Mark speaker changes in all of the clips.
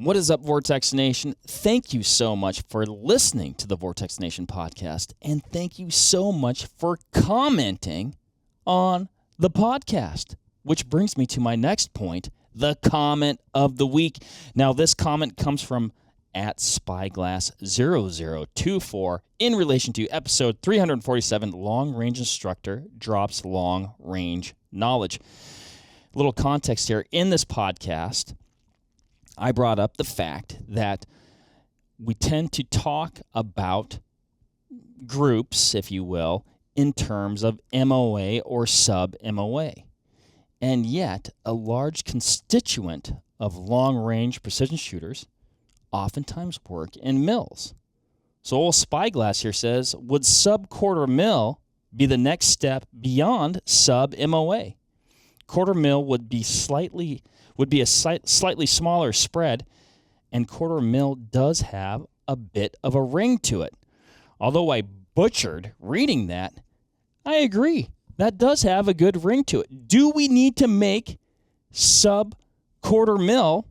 Speaker 1: What is up, Vortex Nation? Thank you so much for listening to the Vortex Nation podcast, and thank you so much for commenting on the podcast, which brings me to my next point, the comment of the week. Now, this comment comes from @Spyglass0024 in relation to episode 347, Long Range Instructor Drops Long Range Knowledge. A little context here. In this podcast, I brought up the fact that we tend to talk about groups, if you will, in terms of MOA or sub-MOA. And yet, a large constituent of long-range precision shooters oftentimes work in mills. So old Spyglass here says, would sub-quarter mil be the next step beyond sub-MOA? Quarter mil would be a slightly smaller spread, and quarter mil does have a bit of a ring to it. Although I butchered reading that, I agree. That does have a good ring to it. Do we need to make sub-quarter mil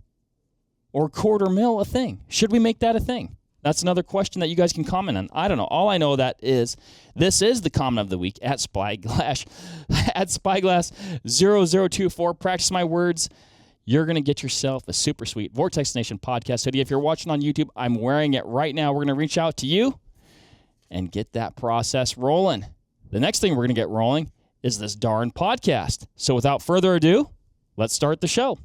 Speaker 1: or quarter mil a thing? Should we make that a thing? That's another question that you guys can comment on. I don't know. All I know that is this is the comment of the week at Spyglass0024. Practice my words. You're going to get yourself a super sweet Vortex Nation podcast hoodie. If you're watching on YouTube, I'm wearing it right now. We're going to reach out to you and get that process rolling. The next thing we're going to get rolling is this darn podcast. So without further ado, let's start the show.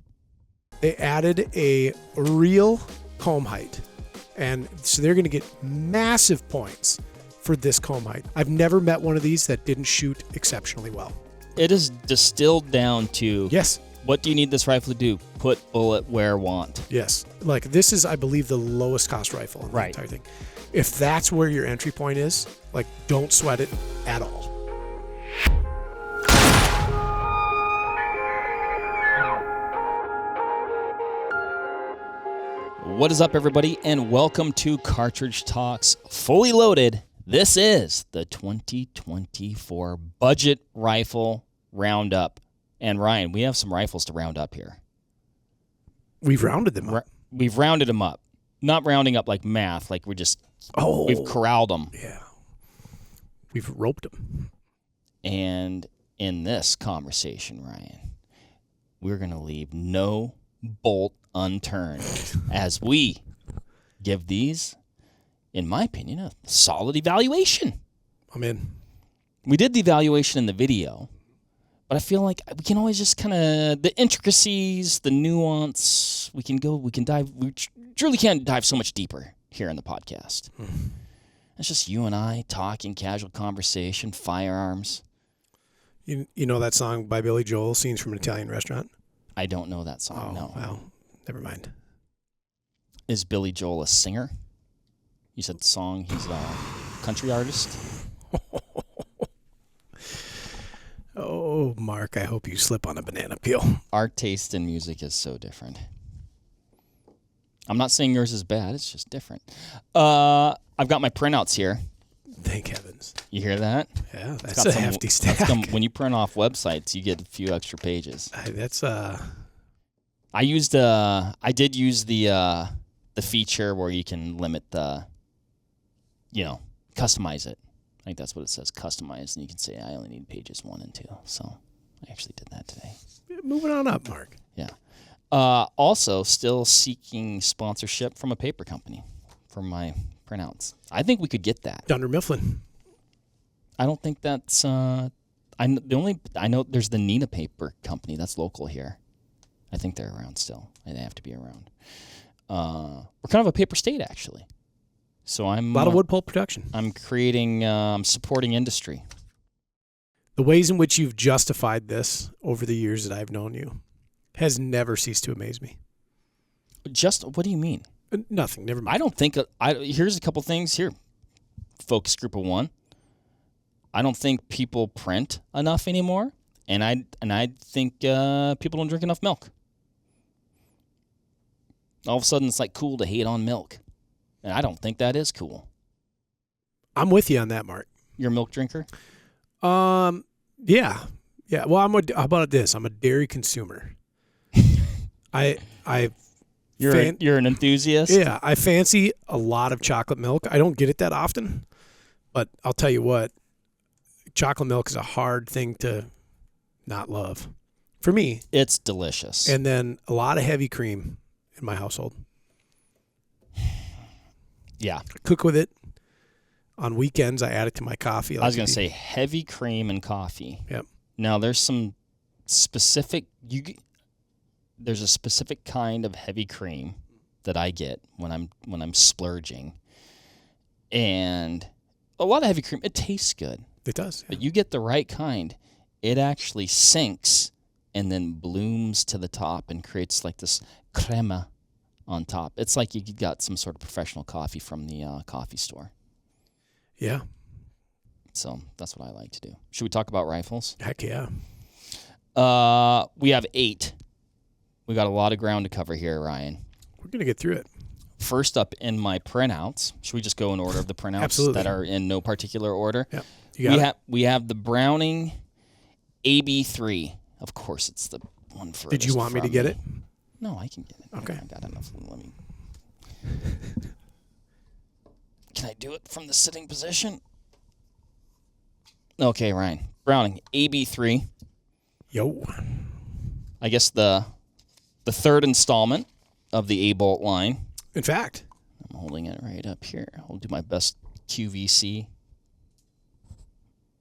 Speaker 2: They added a real comb height, and so they're going to get massive points for this comb height. I've never met one of these that didn't shoot exceptionally well.
Speaker 1: It is distilled down to,
Speaker 2: yes,
Speaker 1: what do you need this rifle to do? Put bullet where want.
Speaker 2: Yes. Like, this is, I believe, the lowest cost rifle in the entire thing. If that's where your entry point is, like, don't sweat it at all.
Speaker 1: What is up, everybody, and welcome to Cartridge Talks Fully Loaded. This is the 2024 Budget Rifle Roundup. And Ryan, we have some rifles to round up here.
Speaker 2: We've rounded them up.
Speaker 1: We've rounded them up. Not rounding up like math, like we've corralled them.
Speaker 2: Yeah. We've roped them.
Speaker 1: And in this conversation, Ryan, we're going to leave no bolt unturned as we give these, in my opinion, a solid evaluation.
Speaker 2: I'm in.
Speaker 1: We did the evaluation in the video, but I feel like we can always just kind of, the intricacies, the nuance, we truly can't dive so much deeper here in the podcast. It's just you and I talking, casual conversation, firearms.
Speaker 2: You know that song by Billy Joel, Scenes from an Italian Restaurant?
Speaker 1: I don't know that song, no.
Speaker 2: Well, never mind.
Speaker 1: Is Billy Joel a singer? You said the song, he's a country artist?
Speaker 2: Oh, Mark, I hope you slip on a banana peel.
Speaker 1: Our taste in music is so different. I'm not saying yours is bad, it's just different. I've got my printouts here.
Speaker 2: Thank heavens.
Speaker 1: You hear that?
Speaker 2: Yeah, that's a hefty stack.
Speaker 1: When you print off websites, you get a few extra pages.
Speaker 2: I
Speaker 1: did use the feature where you can limit customize it. I think that's what it says, customize, and you can say I only need pages 1 and 2. So I actually did that today.
Speaker 2: Moving on up, Mark.
Speaker 1: Yeah. Also, still seeking sponsorship from a paper company for my printouts. I think we could get that.
Speaker 2: Dunder Mifflin.
Speaker 1: I don't think that's. I know there's the Nina Paper Company that's local here. I think they're around still. They have to be around. We're kind of a paper state, actually. So I'm
Speaker 2: a lot of wood pulp production.
Speaker 1: I'm creating, supporting industry.
Speaker 2: The ways in which you've justified this over the years that I've known you has never ceased to amaze me.
Speaker 1: What do you mean?
Speaker 2: Nothing. Never mind.
Speaker 1: I don't think. Here's a couple things here. Focus group of 1. I don't think people print enough anymore, and I think people don't drink enough milk. All of a sudden, it's like cool to hate on milk. And I don't think that is cool.
Speaker 2: I'm with you on that, Mark.
Speaker 1: You're a milk drinker?
Speaker 2: Yeah. Well, how about this? I'm a dairy consumer. You're
Speaker 1: You're an enthusiast?
Speaker 2: Yeah, I fancy a lot of chocolate milk. I don't get it that often, but I'll tell you what, chocolate milk is a hard thing to not love. For me.
Speaker 1: It's delicious.
Speaker 2: And then a lot of heavy cream in my household.
Speaker 1: Yeah.
Speaker 2: I cook with it. On weekends, I add it to my coffee.
Speaker 1: I was going to say heavy cream and coffee.
Speaker 2: Yep.
Speaker 1: Now, there's some specific... There's a specific kind of heavy cream that I get when I'm splurging. And a lot of heavy cream, it tastes good.
Speaker 2: It does. Yeah.
Speaker 1: But you get the right kind, it actually sinks and then blooms to the top and creates like this crema on top. It's like you got some sort of professional coffee from the coffee store.
Speaker 2: Yeah.
Speaker 1: So that's what I like to do. Should we talk about rifles?
Speaker 2: Heck yeah.
Speaker 1: We have 8. We got a lot of ground to cover here, Ryan.
Speaker 2: We're going to get through it.
Speaker 1: First up in my printouts, should we just go in order of the printouts
Speaker 2: Absolutely.
Speaker 1: that are in no particular order?
Speaker 2: Yeah.
Speaker 1: We have the Browning AB3. Of course, it's the one for.
Speaker 2: Did you want me to get it?
Speaker 1: No, I can get it.
Speaker 2: Okay.
Speaker 1: I got enough. Let me. Can I do it from the sitting position? Okay, Ryan. Browning AB3.
Speaker 2: Yo.
Speaker 1: I guess the third installment of the A-bolt line.
Speaker 2: In fact.
Speaker 1: I'm holding it right up here. I'll do my best QVC.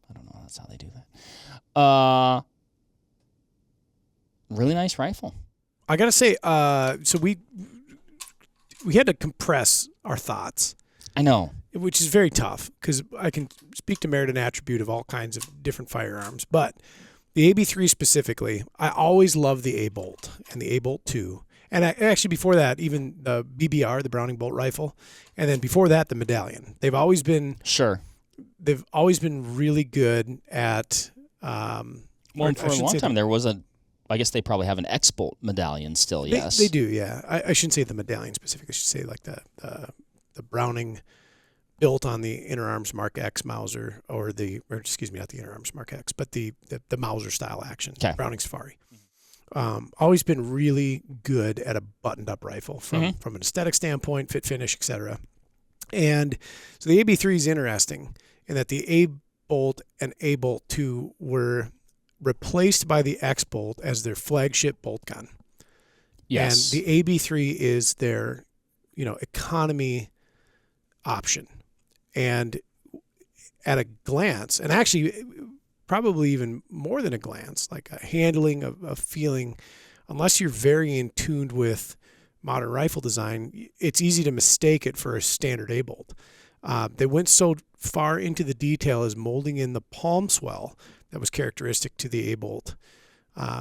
Speaker 1: I don't know. That's how they do that. Really nice rifle.
Speaker 2: I got to say, so we had to compress our thoughts.
Speaker 1: I know.
Speaker 2: Which is very tough because I can speak to merit and attribute of all kinds of different firearms. But the AB3 specifically, I always loved the A-bolt and the A-bolt 2. And actually before that, even the BBR, the Browning bolt rifle. And then before that, the medallion. They've always been...
Speaker 1: Sure.
Speaker 2: They've always been really good at...
Speaker 1: well, for a long time, there was I guess they probably have an X-bolt medallion still, yes.
Speaker 2: They do, yeah. I shouldn't say the medallion specifically. I should say like the Browning built on the Inner Arms Mark X Mauser, or not the Inner Arms Mark X, but the Mauser style action,
Speaker 1: okay.
Speaker 2: Browning Safari. Always been really good at a buttoned up rifle from an aesthetic standpoint, fit finish, etc. And so the AB3 is interesting in that the A-bolt and A-bolt 2 were replaced by the X-bolt as their flagship bolt gun.
Speaker 1: Yes.
Speaker 2: And the AB3 is their, economy option. And at a glance, and actually probably even more than a glance, like a handling, a feeling, unless you're very in tuned with modern rifle design, it's easy to mistake it for a standard A-bolt. They went so far into the detail as molding in the palm swell that was characteristic to the A-bolt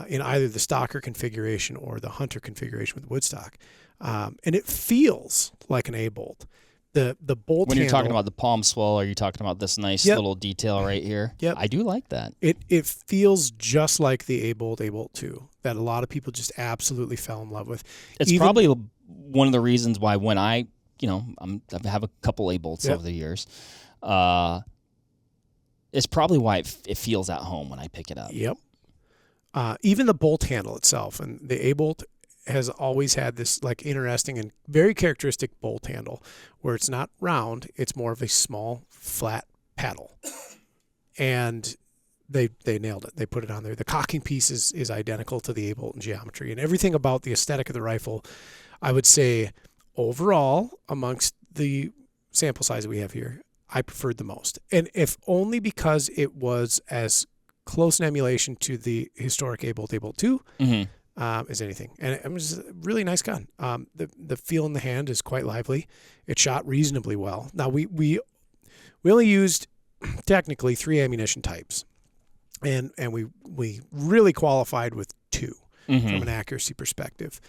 Speaker 2: in either the stocker configuration or the hunter configuration with woodstock. And it feels like an A-bolt. The bolt
Speaker 1: when you're
Speaker 2: handle,
Speaker 1: talking about the palm swell, are you talking about this nice little detail right here?
Speaker 2: Yep.
Speaker 1: I do like that.
Speaker 2: It feels just like the A-bolt 2 that a lot of people just absolutely fell in love with.
Speaker 1: It's probably one of the reasons why when I have a couple A-bolts over the years. It's probably why it feels at home when I pick it up.
Speaker 2: Yep. Even the bolt handle itself, and the A-bolt has always had this like interesting and very characteristic bolt handle where it's not round, it's more of a small flat paddle. And they nailed it. They put it on there. The cocking piece is identical to the A-bolt in geometry, and everything about the aesthetic of the rifle, I would say overall amongst the sample size that we have here, I preferred the most. And if only because it was as close an emulation to the historic A-bolt 2 as anything. And it was a really nice gun. The feel in the hand is quite lively. It shot reasonably well. Now, we only used technically 3 ammunition types. And we really qualified with 2 from an accuracy perspective.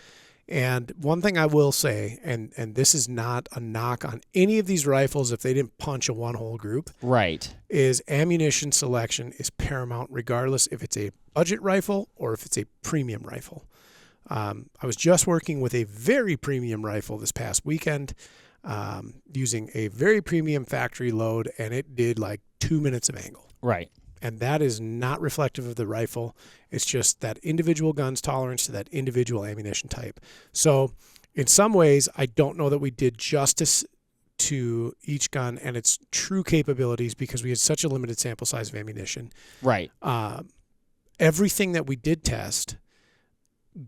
Speaker 2: And one thing I will say, and this is not a knock on any of these rifles if they didn't punch a one-hole group,
Speaker 1: right,
Speaker 2: is ammunition selection is paramount regardless if it's a budget rifle or if it's a premium rifle. I was just working with a very premium rifle this past weekend using a very premium factory load, and it did like 2 minutes of angle.
Speaker 1: Right.
Speaker 2: And that is not reflective of the rifle. It's just that individual gun's tolerance to that individual ammunition type. So In some ways, I don't know that we did justice to each gun and its true capabilities because we had such a limited sample size of ammunition.
Speaker 1: Right.
Speaker 2: Everything that we did test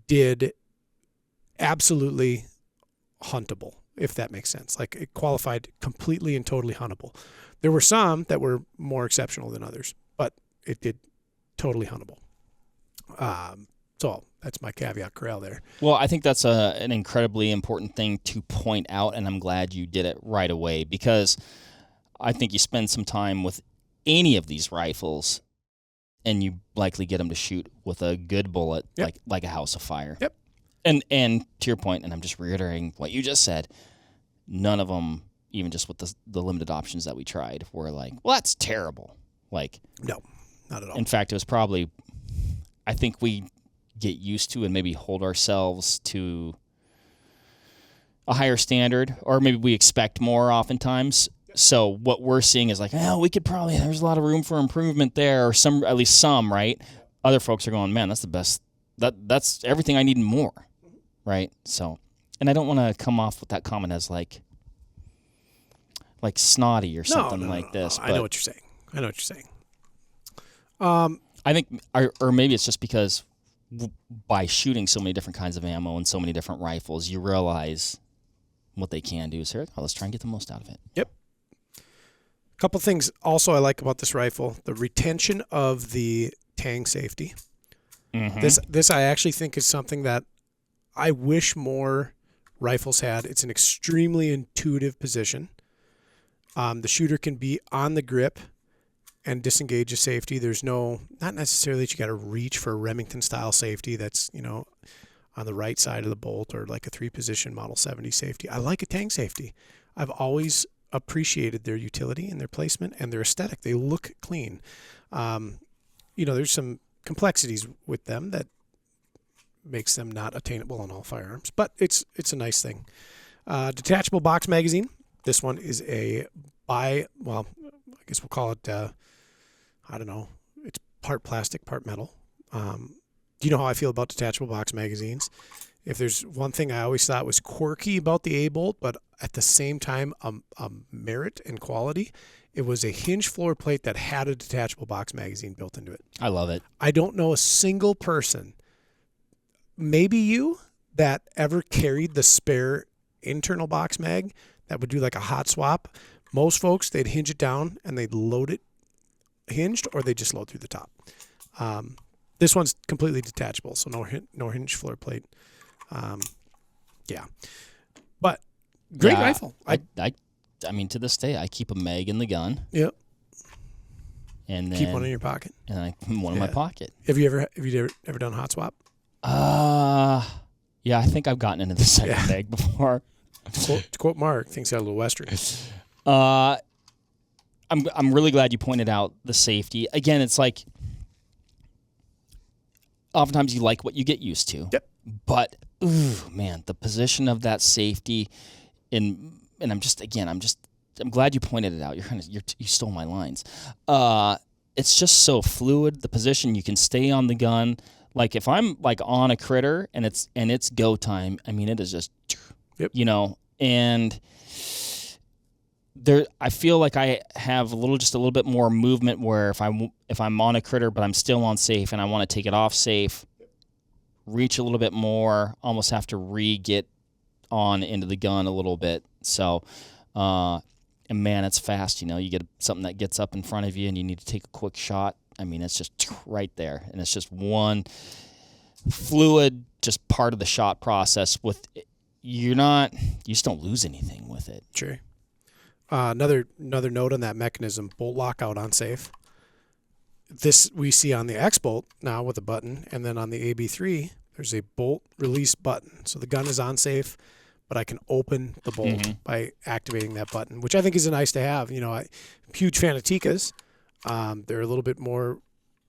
Speaker 2: did absolutely huntable, if that makes sense. Like, it qualified completely and totally huntable. There were some that were more exceptional than others, but it did totally huntable. So that's my caveat corral there.
Speaker 1: Well, I think that's an incredibly important thing to point out, and I'm glad you did it right away, because I think you spend some time with any of these rifles and you likely get them to shoot with a good bullet,
Speaker 2: Yep.
Speaker 1: like a house of fire.
Speaker 2: Yep.
Speaker 1: And to your point, and I'm just reiterating what you just said, none of them, even just with the limited options that we tried, were like, well, that's terrible. Like,
Speaker 2: No, not at all.
Speaker 1: in fact, it was probably, I think we get used to and maybe hold ourselves to a higher standard, or maybe we expect more oftentimes. So what we're seeing is like, oh, we could probably, there's a lot of room for improvement there, or at least some, right? Other folks are going, man, that's the best. That's everything I need and more, right? So, and I don't want to come off with that comment as like snotty or something like this.
Speaker 2: I know what you're saying.
Speaker 1: I think, or maybe it's just because by shooting so many different kinds of ammo and so many different rifles, you realize what they can do. So let's try and get the most out of it.
Speaker 2: Yep. A couple things also I like about this rifle: the retention of the tang safety.
Speaker 1: Mm-hmm.
Speaker 2: This I actually think is something that I wish more rifles had. It's an extremely intuitive position. The shooter can be on the grip and disengage a safety. There's not necessarily that you got to reach for a Remington style safety that's, on the right side of the bolt, or like a 3-position Model 70 safety. I like a tang safety. I've always appreciated their utility and their placement and their aesthetic. They look clean. There's some complexities with them that makes them not attainable on all firearms, but it's a nice thing. Detachable box magazine. This one is I guess we'll call it, I don't know, it's part plastic, part metal. Do you know how I feel about detachable box magazines? If there's one thing I always thought was quirky about the A-bolt, but at the same time a merit and quality, it was a hinge floor plate that had a detachable box magazine built into it.
Speaker 1: I love it.
Speaker 2: I don't know a single person, maybe you, that ever carried the spare internal box mag that would do like a hot swap. Most folks, they'd hinge it down and they'd load it hinged, or they just load through the top. This one's completely detachable, so no hinge floor plate. But great rifle.
Speaker 1: I mean, to this day, I keep a mag in the gun.
Speaker 2: Yep.
Speaker 1: And then
Speaker 2: Keep one in your pocket.
Speaker 1: And I put one in my pocket.
Speaker 2: Have you ever done hot swap?
Speaker 1: Yeah, I think I've gotten into the second mag before.
Speaker 2: To quote Mark, things got a little western.
Speaker 1: I'm really glad you pointed out the safety. Again, it's like oftentimes you like what you get used to.
Speaker 2: Yep.
Speaker 1: But man, the position of that safety, and I'm glad you pointed it out. You stole my lines. It's just so fluid. The position, you can stay on the gun. Like if I'm like on a critter and it's go time, I mean, it is just, and there, I feel like I have a little bit more movement where if I'm on a critter but I'm still on safe and I want to take it off safe, reach a little bit more, almost have to get on into the gun a little bit. So, and man, it's fast. You get something that gets up in front of you and you need to take a quick shot. I mean, it's just right there, and it's just one fluid, just part of the shot process. You just don't lose anything with it.
Speaker 2: Sure. Another note on that mechanism: bolt lockout on safe. This we see on the X-Bolt now with a button, and then on the AB3 there's a bolt release button. So the gun is on safe, but I can open the bolt by activating that button, which I think is a nice to have. I'm a huge fan of Tikkas. They're a little bit more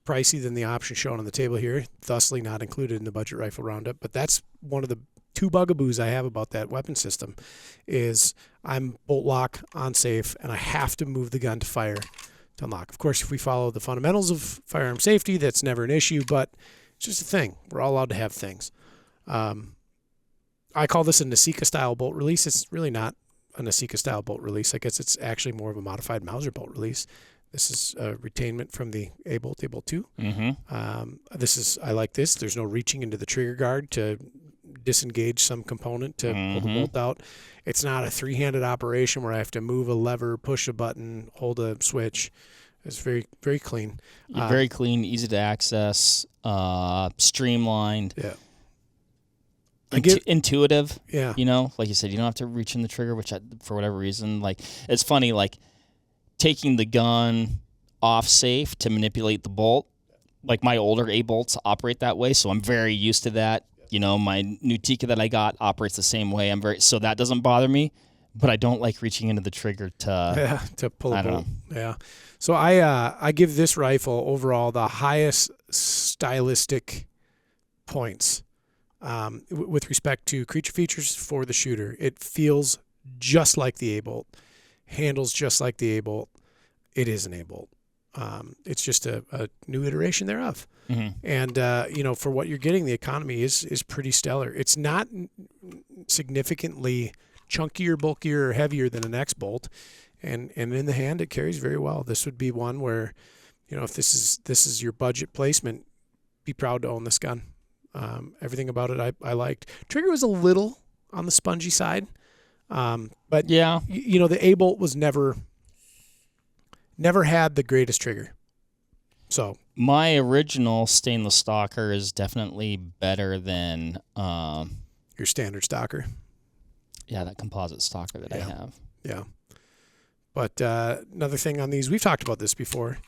Speaker 2: pricey than the option shown on the table here, thusly not included in the budget rifle roundup. But that's one of the 2 bugaboos I have about that weapon system is I'm bolt lock on safe, and I have to move the gun to fire to unlock. Of course, if we follow the fundamentals of firearm safety, that's never an issue, but it's just a thing. We're all allowed to have things. I call this a Nasika style bolt release. It's really not a Nasika style bolt release. I guess it's actually more of a modified Mauser bolt release. This is a retainment from the A-bolt 2. I like this. There's no reaching into the trigger guard to disengage some component to pull the bolt out. It's not a three-handed operation where I have to move a lever, push a button, hold a switch. It's very, very clean.
Speaker 1: Very clean, easy to access, streamlined.
Speaker 2: Yeah.
Speaker 1: Intuitive.
Speaker 2: Yeah.
Speaker 1: You know, like you said, you don't have to reach in the trigger, which for whatever reason, like, it's funny, like, taking the gun off safe to manipulate the bolt. Like, my older A-bolts operate that way, so I'm very used to that. You know, my new Tika that I got operates the same way. So that doesn't bother me, but I don't like reaching into the trigger
Speaker 2: to pull a bolt.
Speaker 1: Know.
Speaker 2: Yeah. So I give this rifle overall the highest stylistic points with respect to creature features for the shooter. It feels just like the A-bolt, handles just like the A-bolt. It is an A-bolt. It's just a new iteration thereof. And, for what you're getting, the economy is pretty stellar. It's not significantly chunkier, bulkier, or heavier than an X-bolt. And in the hand, it carries very well. This would be one where, if this is your budget placement, be proud to own this gun. Everything about it I liked. Trigger was a little on the spongy side. But,
Speaker 1: yeah,
Speaker 2: the A-bolt was never had the greatest trigger. So
Speaker 1: my original stainless stalker is definitely better than
Speaker 2: your standard stalker.
Speaker 1: Yeah, that composite stalker that I have.
Speaker 2: Yeah. But another thing on these, we've talked about this before.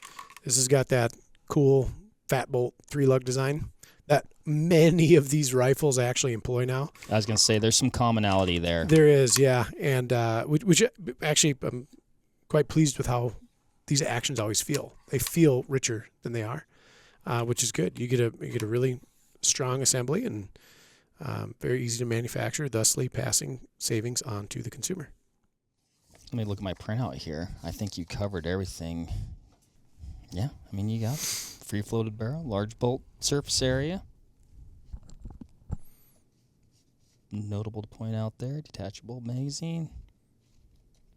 Speaker 2: This has got that cool fat bolt 3-lug design that many of these rifles actually employ now.
Speaker 1: I was going to say there's some commonality there.
Speaker 2: There is, yeah. And which actually I'm quite pleased with how these actions always feel. They feel richer than they are, which is good. You get a really strong assembly and very easy to manufacture, thusly passing savings on to the consumer.
Speaker 1: Let me look at my printout here. I think you covered everything. Yeah, I mean, you got free floated barrel, large bolt surface area. Notable to point out there, detachable magazine.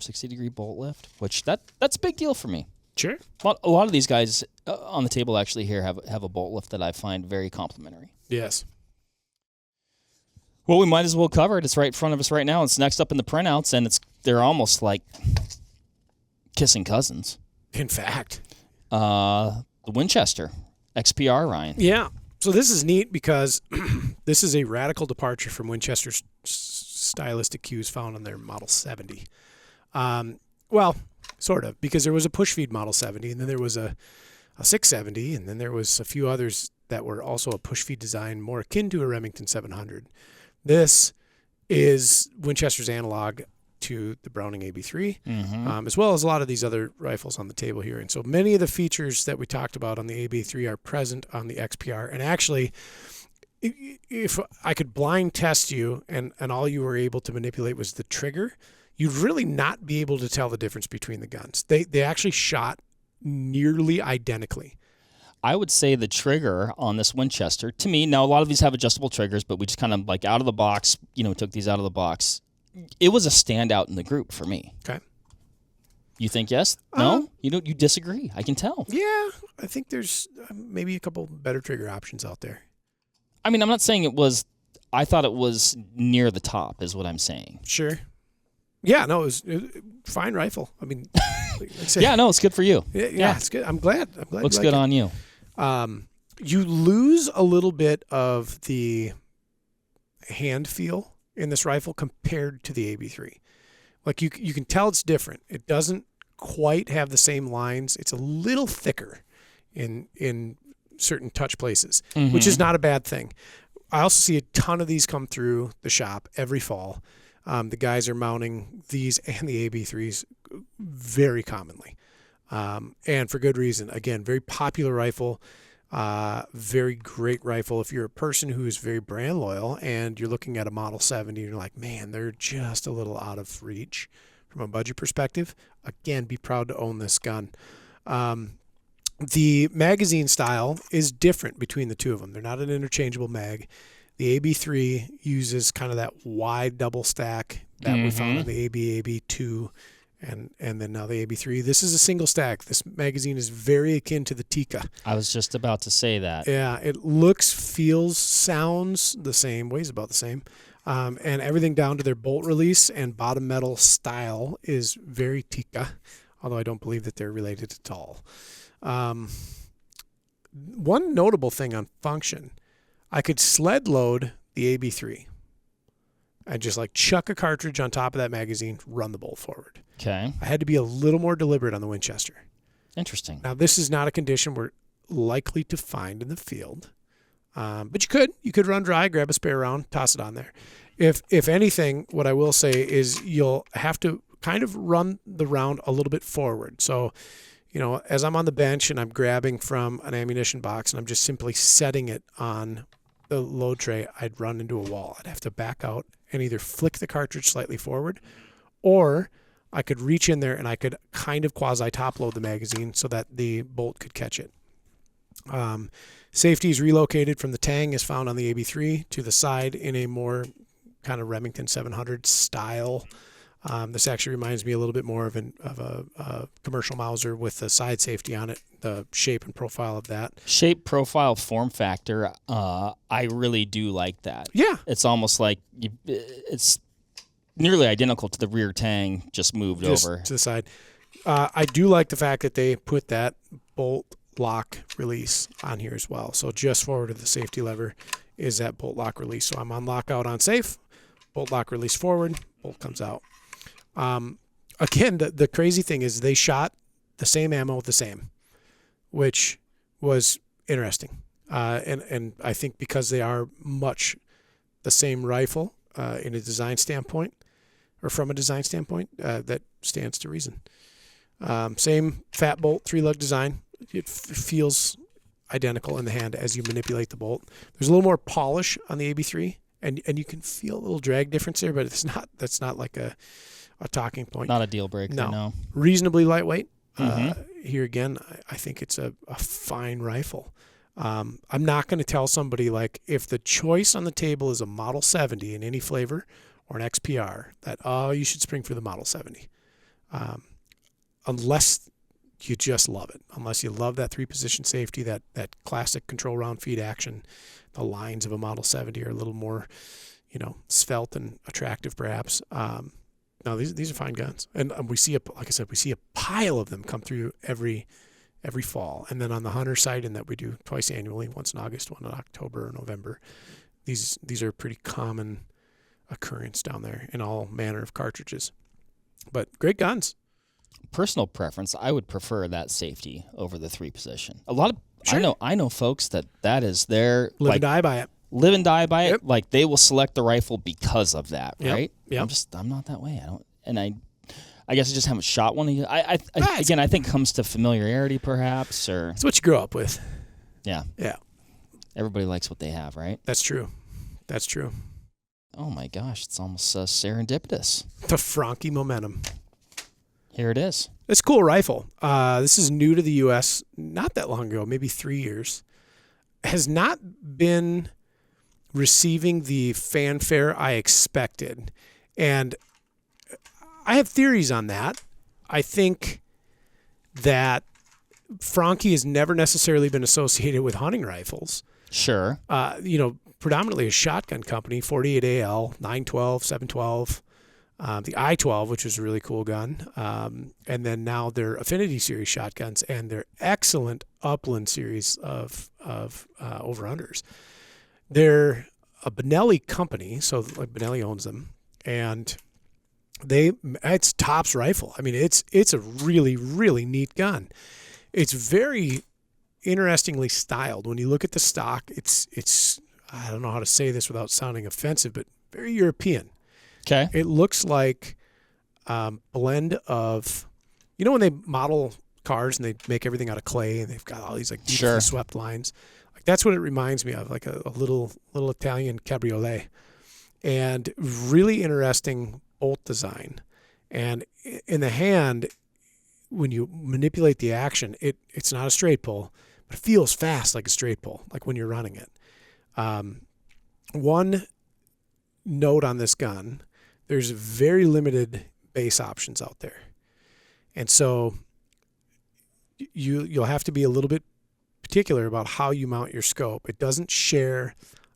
Speaker 1: 60-degree bolt lift, which that's a big deal for me.
Speaker 2: Sure.
Speaker 1: A lot of these guys on the table actually here have a bolt lift that I find very complimentary.
Speaker 2: Yes.
Speaker 1: Well, we might as well cover it. It's right in front of us right now. It's next up in the printouts, and they're almost like kissing cousins.
Speaker 2: In fact.
Speaker 1: The Winchester XPR, Ryan.
Speaker 2: Yeah. So this is neat because this is a radical departure from Winchester's stylistic cues found on their Model 70. Well, sort of, because there was a push feed Model 70, and then there was a 670, and then there was a few others that were also a push feed design more akin to a Remington 700. This is Winchester's analog to the Browning AB3, as well as a lot of these other rifles on the table here. And so many of the features that we talked about on the AB3 are present on the XPR. And actually, if I could blind test you and all you were able to manipulate was the trigger, you'd really not be able to tell the difference between the guns. They actually shot nearly identically.
Speaker 1: I would say the trigger on this Winchester, to me, now a lot of these have adjustable triggers, but we just kind of like out of the box, took these out of the box. It was a standout in the group for me.
Speaker 2: Okay.
Speaker 1: You think yes? No? You disagree. I can tell.
Speaker 2: Yeah, I think there's maybe a couple better trigger options out there.
Speaker 1: I mean, I'm not saying it was, I thought it was near the top is what I'm saying.
Speaker 2: Sure. Yeah, no, it was fine rifle. I mean,
Speaker 1: yeah, no, it's good for you.
Speaker 2: Yeah, it's good. I'm glad.
Speaker 1: Looks good on you.
Speaker 2: You lose a little bit of the hand feel in this rifle compared to the AB3. Like you can tell it's different. It doesn't quite have the same lines. It's a little thicker in certain touch places, which is not a bad thing. I also see a ton of these come through the shop every fall. The guys are mounting these and the AB3s very commonly, and for good reason. Again, very popular rifle, very great rifle. If you're a person who is very brand loyal and you're looking at a Model 70 and you're like, man, they're just a little out of reach from a budget perspective, again, be proud to own this gun. The magazine style is different between the two of them. They're not an interchangeable mag. The AB3 uses kind of that wide double stack that we found in the AB2, and then now the AB3. This is a single stack. This magazine is very akin to the Tikka.
Speaker 1: I was just about to say that.
Speaker 2: Yeah, it looks, feels, sounds the same, weighs about the same. And everything down to their bolt release and bottom metal style is very Tikka, although I don't believe that they're related at all. One notable thing on function, I could sled load the AB3 and just like chuck a cartridge on top of that magazine, run the bolt forward.
Speaker 1: Okay.
Speaker 2: I had to be a little more deliberate on the Winchester.
Speaker 1: Interesting.
Speaker 2: Now, this is not a condition we're likely to find in the field, but you could run dry, grab a spare round, toss it on there. If anything, what I will say is you'll have to kind of run the round a little bit forward. So, as I'm on the bench and I'm grabbing from an ammunition box and I'm just simply setting it on the load tray, I'd run into a wall. I'd have to back out and either flick the cartridge slightly forward, or I could reach in there and I could kind of quasi-top load the magazine so that the bolt could catch it. Safety is relocated from the tang as found on the AB3 to the side in a more kind of Remington 700 style. This actually reminds me a little bit more of a commercial Mauser with the side safety on it, the shape and profile of that.
Speaker 1: Shape, profile, form factor, I really do like that.
Speaker 2: Yeah.
Speaker 1: It's almost like it's nearly identical to the rear tang, just moved over.
Speaker 2: To the side. I do like the fact that they put that bolt lock release on here as well. So just forward of the safety lever is that bolt lock release. So I'm on lockout on safe, bolt lock release forward, bolt comes out. Again, the crazy thing is they shot the same ammo the same, which was interesting. And I think because they are much the same rifle in a design standpoint, or from a design standpoint, that stands to reason. Same fat bolt, 3-lug design. It feels identical in the hand as you manipulate the bolt. There's a little more polish on the AB3, and you can feel a little drag difference there, but that's not like a talking point.
Speaker 1: Not a deal breaker, no.
Speaker 2: Reasonably lightweight. Here again, I think it's a fine rifle. I'm not going to tell somebody, like, if the choice on the table is a Model 70 in any flavor or an XPR, that, you should spring for the Model 70. Unless you just love it. Unless you love that 3-position safety, that classic control round feed action. The lines of a Model 70 are a little more, svelte and attractive perhaps. No, these are fine guns. And we see a pile of them come through every fall. And then on the hunter side, and that we do twice annually, once in August, one in October or November. These are a pretty common occurrence down there in all manner of cartridges. But great guns.
Speaker 1: Personal preference, I would prefer that safety over the 3-position. A lot of
Speaker 2: Sure.
Speaker 1: I know folks that is their
Speaker 2: Live and die by it.
Speaker 1: Live and die by it.
Speaker 2: Yep.
Speaker 1: Like they will select the rifle because of that,
Speaker 2: Yep.
Speaker 1: right?
Speaker 2: Yep.
Speaker 1: I'm not that way. I guess I just haven't shot one. I think it comes to familiarity perhaps, or
Speaker 2: It's what you grew up with.
Speaker 1: yeah. Everybody likes what they have, right?
Speaker 2: That's true.
Speaker 1: Oh my gosh, it's almost serendipitous.
Speaker 2: The Franchi Momentum.
Speaker 1: Here it is.
Speaker 2: It's a cool rifle. This is new to the U.S. not that long ago, maybe 3 years. Has not been receiving the fanfare I expected. And I have theories on that. I think that Franchi has never necessarily been associated with hunting rifles.
Speaker 1: Sure.
Speaker 2: Predominantly a shotgun company, 48AL, 912, 712. The I-12, which was a really cool gun, and then now their Affinity Series shotguns and their excellent Upland Series of over-unders. They're a Benelli company, so like Benelli owns them, and it's Topps rifle. I mean, it's a really, really neat gun. It's very interestingly styled. When you look at the stock, it's I don't know how to say this without sounding offensive, but very European.
Speaker 1: Okay.
Speaker 2: It looks like a blend of, when they model cars and they make everything out of clay and they've got all these like deeply swept lines. Like that's what it reminds me of, like a little Italian cabriolet. And really interesting bolt design. And in the hand, when you manipulate the action, it's not a straight pull, but it feels fast like a straight pull, like when you're running it. one note on this gun, there's very limited base options out there. And so you'll have to be a little bit particular about how you mount your scope. It doesn't share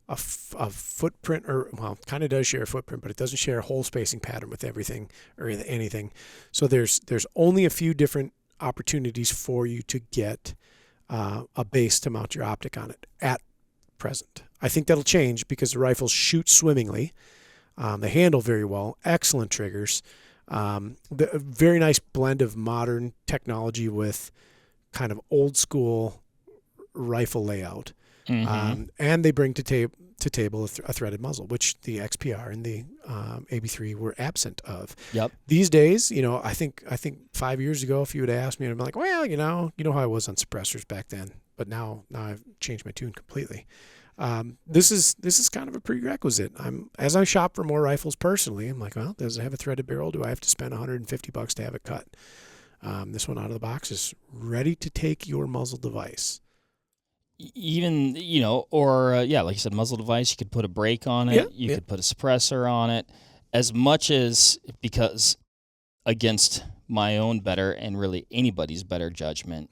Speaker 2: a footprint, or well, kind of does share a footprint, but it doesn't share a hole spacing pattern with everything or anything. So there's only a few different opportunities for you to get a base to mount your optic on it at present. I think that'll change because the rifles shoot swimmingly. They handle very well, excellent triggers. The very nice blend of modern technology with kind of old school rifle layout. And they bring to table a threaded muzzle, which the XPR and the AB3 were absent of.
Speaker 1: Yep.
Speaker 2: These days, I think 5 years ago, if you would ask me, I'd be like, well, you know how I was on suppressors back then, but now I've changed my tune completely. This is kind of a prerequisite. As I shop for more rifles personally, I'm like, well, does it have a threaded barrel? Do I have to spend $150 to have it cut? This one out of the box is ready to take your muzzle device.
Speaker 1: Even, like you said, muzzle device, you could put a brake on it. You could put a suppressor on it. As much as, because against my own better and really anybody's better judgment,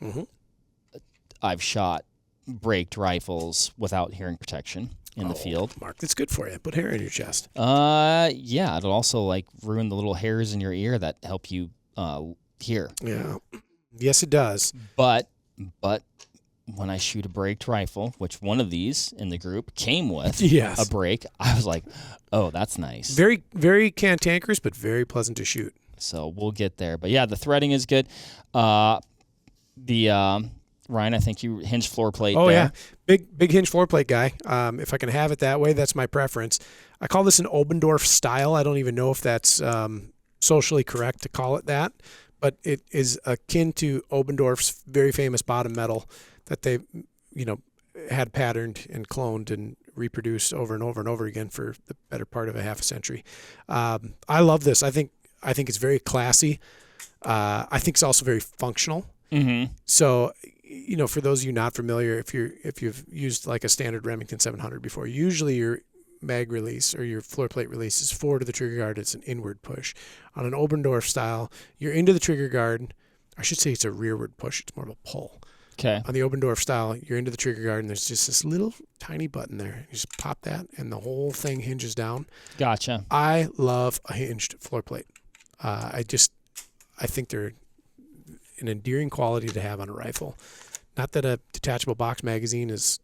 Speaker 1: I've shot braked rifles without hearing protection in the field.
Speaker 2: Mark, that's good for you. Put hair in your chest.
Speaker 1: Yeah, it'll also ruin the little hairs in your ear that help you hear.
Speaker 2: Yeah. Yes, it does.
Speaker 1: But when I shoot a braked rifle, which one of these in the group came with a brake, I was like, oh, that's nice.
Speaker 2: Very, very cantankerous, but very pleasant to shoot.
Speaker 1: So we'll get there. But yeah, the threading is good. Ryan, I think you hinge floor plate.
Speaker 2: Oh,
Speaker 1: there.
Speaker 2: Yeah. Big hinge floor plate guy. If I can have it that way, that's my preference. I call this an Obendorf style. I don't even know if that's socially correct to call it that, but it is akin to Obendorf's very famous bottom metal that they, had patterned and cloned and reproduced over and over and over again for the better part of a half a century. I love this. I think it's very classy. I think it's also very functional. So, for those of you not familiar, if you've used like a standard Remington 700 before, usually your mag release or your floor plate release is forward to the trigger guard. It's an inward push. On an Obendorf style, you're into the trigger guard. I should say it's a rearward push. It's more of a pull.
Speaker 1: Okay.
Speaker 2: On the Obendorf style, you're into the trigger guard, and there's just this little tiny button there. You just pop that, and the whole thing hinges down.
Speaker 1: Gotcha.
Speaker 2: I love a hinged floor plate. I think they're an endearing quality to have on a rifle. Not that a detachable box magazine is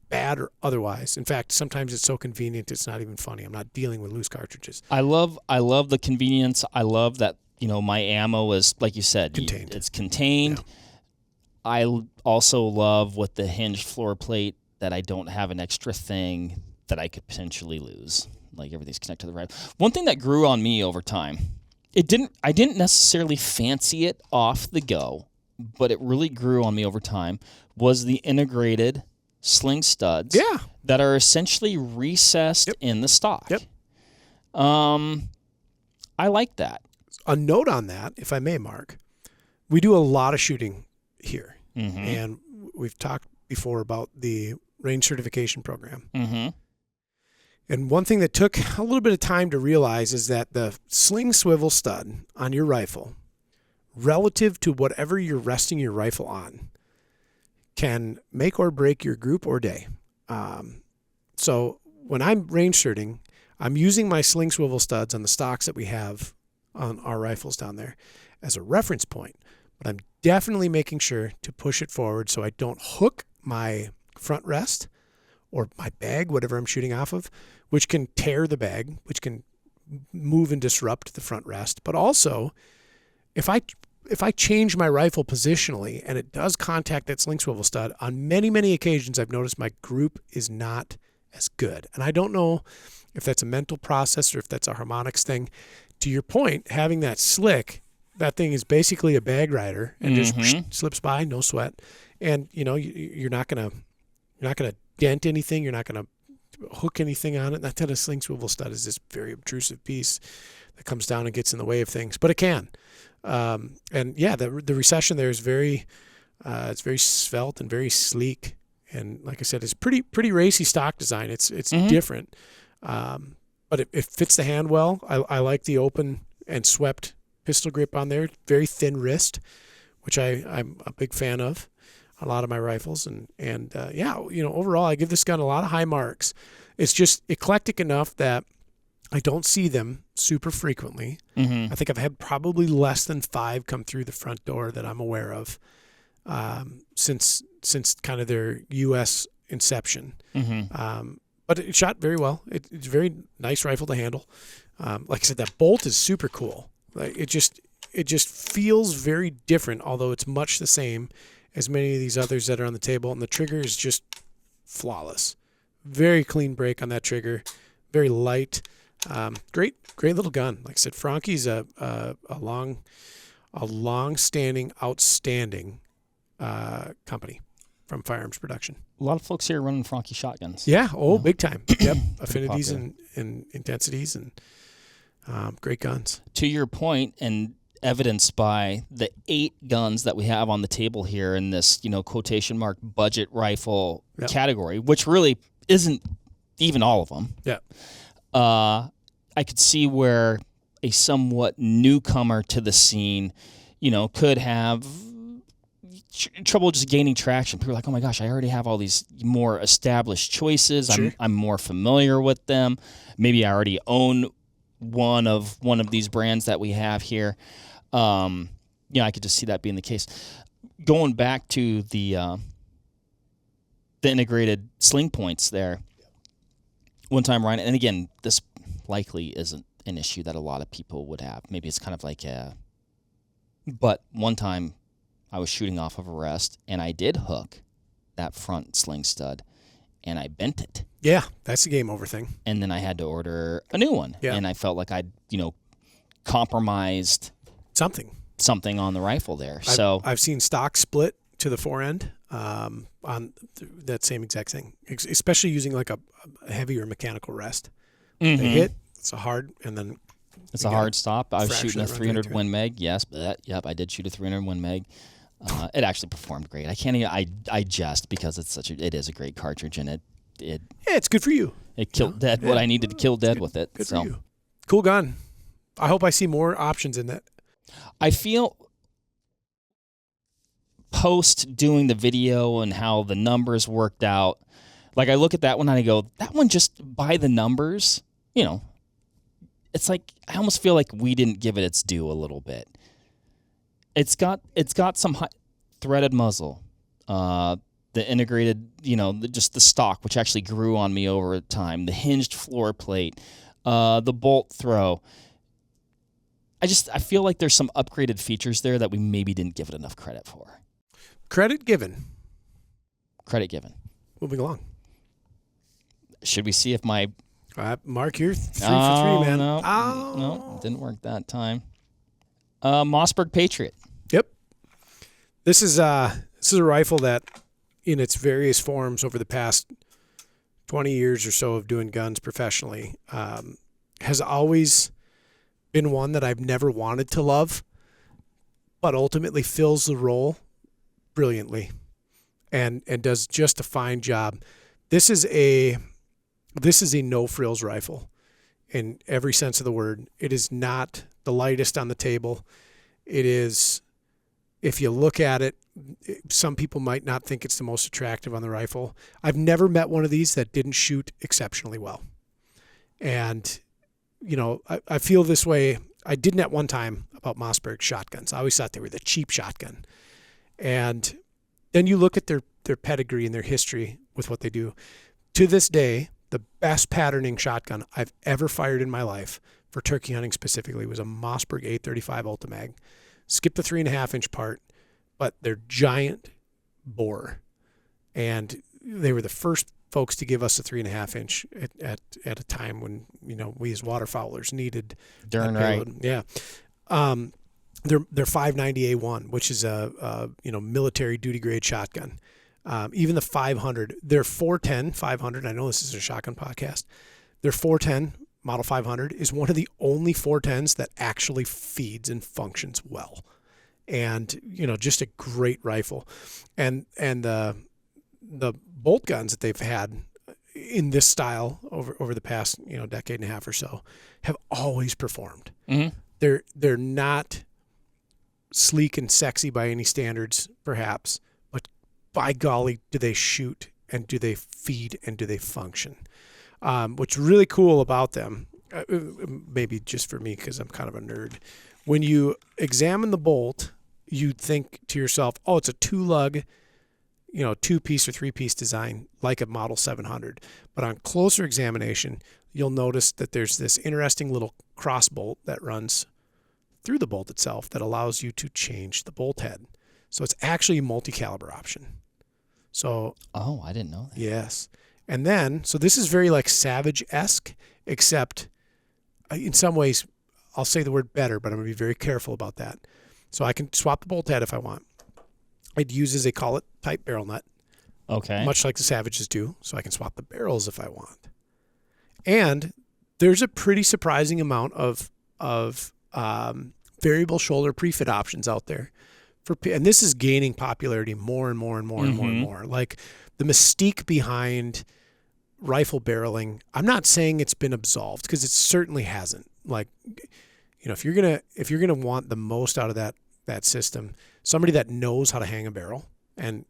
Speaker 2: bad or otherwise. In fact, sometimes it's so convenient it's not even funny. I'm not dealing with loose cartridges.
Speaker 1: I love the convenience. I love that, my ammo is, like you said,
Speaker 2: contained.
Speaker 1: It's contained.
Speaker 2: Yeah.
Speaker 1: I also love with the hinged floor plate that I don't have an extra thing that I could potentially lose. Like everything's connected to the rifle. One thing that grew on me over time, I didn't necessarily fancy it off the go, but it really grew on me over time, was the integrated sling studs that are essentially recessed in the stock.
Speaker 2: Yep.
Speaker 1: I like that.
Speaker 2: A note on that, if I may, Mark, we do a lot of shooting here. And we've talked before about the range certification program. And one thing that took a little bit of time to realize is that the sling swivel stud on your rifle, relative to whatever you're resting your rifle on, can make or break your group or day. So when I'm range certing, I'm using my sling swivel studs on the stocks that we have on our rifles down there as a reference point. But I'm definitely making sure to push it forward so I don't hook my front rest or my bag, whatever I'm shooting off of, which can tear the bag, which can move and disrupt the front rest. But also, if I change my rifle positionally and it does contact that sling swivel stud, on many, many occasions I've noticed my group is not as good. And I don't know if that's a mental process or if that's a harmonics thing. To your point, having that slick, that thing is basically a bag rider and just slips by, no sweat. And you're not gonna dent anything. You're not gonna hook anything on it. Not that a sling swivel stud is this very obtrusive piece that comes down and gets in the way of things, but it can. And yeah, the recession there is very, it's very svelte and very sleek. and like I said, it's pretty racy stock design. It's different, but it fits the hand well. I like the open and swept pistol grip on there. Very thin wrist, which I'm a big fan of. A lot of my rifles, and overall, I give this gun a lot of high marks. It's just eclectic enough that I don't see them super frequently.
Speaker 1: Mm-hmm.
Speaker 2: I think I've had probably less than 5 come through the front door that I'm aware of since kind of their U.S. inception.
Speaker 1: Mm-hmm.
Speaker 2: But it shot very well. It's a very nice rifle to handle. Like I said, that bolt is super cool. Like it just feels very different, although it's much the same as many of these others that are on the table. And the trigger is just flawless. Very clean break on that trigger. Very light. Great little gun. Like I said, Franchi's a long-standing, outstanding company from firearms production.
Speaker 1: A lot of folks here running Franchi shotguns.
Speaker 2: Yeah. Oh, big time. Yep. Affinities and intensities and great guns.
Speaker 1: To your point, and evidenced by the 8 guns that we have on the table here in this, quotation mark budget rifle category, which really isn't even all of them.
Speaker 2: Yeah.
Speaker 1: I could see where a somewhat newcomer to the scene, could have trouble just gaining traction. People are like, oh my gosh, I already have all these more established choices.
Speaker 2: Sure.
Speaker 1: I'm more familiar with them. Maybe I already own one of these brands that we have here. I could just see that being the case. Going back to the integrated sling points there, one time, Ryan, and again, this likely isn't an issue that a lot of people would have. Maybe it's kind of like but one time I was shooting off of a rest, and I did hook that front sling stud, and I bent it.
Speaker 2: Yeah, that's a game over thing.
Speaker 1: And then I had to order a new one.
Speaker 2: Yeah.
Speaker 1: And I felt like I'd, compromised something on the rifle there.
Speaker 2: I've seen stock split to the fore end on that same exact thing, especially using like a heavier mechanical rest.
Speaker 1: Mm-hmm.
Speaker 2: They hit, it's a hard stop.
Speaker 1: I was shooting a 300 Win Mag. Yes, I did shoot a 300 Win Mag. It actually performed great. I can't even, I jest because it is a great cartridge, and
Speaker 2: it's good for you.
Speaker 1: It killed dead what I needed to kill dead with it.
Speaker 2: Good for you. Cool gun. I hope I see more options in that.
Speaker 1: I feel post doing the video and how the numbers worked out, like I look at that one and I go, that one just by the numbers, it's like I almost feel like we didn't give it its due a little bit. It's got some threaded muzzle, the integrated, just the stock, which actually grew on me over time, the hinged floor plate, the bolt throw. I feel like there's some upgraded features there that we maybe didn't give it enough credit for.
Speaker 2: Credit given. Moving along.
Speaker 1: Should we see if my...
Speaker 2: Mark, you're 3 for 3, man.
Speaker 1: No, didn't work that time. Mossberg Patriot.
Speaker 2: Yep. This is a rifle that, in its various forms over the past 20 years or so of doing guns professionally, has always been one that I've never wanted to love, but ultimately fills the role brilliantly and does just a fine job. This is a no frills rifle in every sense of the word. It is not the lightest on the table. It is, if you look at it, some people might not think it's the most attractive on the rifle. I've never met one of these that didn't shoot exceptionally well. And, I feel this way. I didn't at one time about Mossberg shotguns. I always thought they were the cheap shotgun. And then you look at their pedigree and their history with what they do. To this day, the best patterning shotgun I've ever fired in my life, for turkey hunting specifically, was a Mossberg 835 Ultimag. Skip the 3.5-inch part, but they're giant bore. And they were the first folks to give us a 3.5-inch at a time when, we as waterfowlers needed.
Speaker 1: Darn right.
Speaker 2: Yeah. They're 590A1, which is a military duty grade shotgun. Even the 500, their 410 500. I know this is a shotgun podcast. Their 410 model 500 is one of the only 410s that actually feeds and functions well, and just a great rifle. And the bolt guns that they've had in this style over the past decade and a half or so have always performed.
Speaker 1: Mm-hmm.
Speaker 2: They're not sleek and sexy by any standards, perhaps, but by golly, do they shoot and do they feed and do they function? What's really cool about them, maybe just for me because I'm kind of a nerd, when you examine the bolt, you'd think to yourself, oh, it's a two-lug, 2-piece or 3-piece design like a Model 700. But on closer examination, you'll notice that there's this interesting little cross bolt that runs through the bolt itself that allows you to change the bolt head. So it's actually a multi-caliber option. So,
Speaker 1: oh, I didn't know that.
Speaker 2: Yes. And then, so this is very like Savage-esque, except in some ways, I'll say the word better, but I'm going to be very careful about that. So I can swap the bolt head if I want. It uses a collet type barrel nut.
Speaker 1: Okay.
Speaker 2: Much like the Savages do. So I can swap the barrels if I want. And there's a pretty surprising amount of variable shoulder pre-fit options out there. And this is gaining popularity more and more and more and more and more. Like the mystique behind rifle barreling, I'm not saying it's been absolved because it certainly hasn't. Like, if you're gonna want the most out of that system, somebody that knows how to hang a barrel and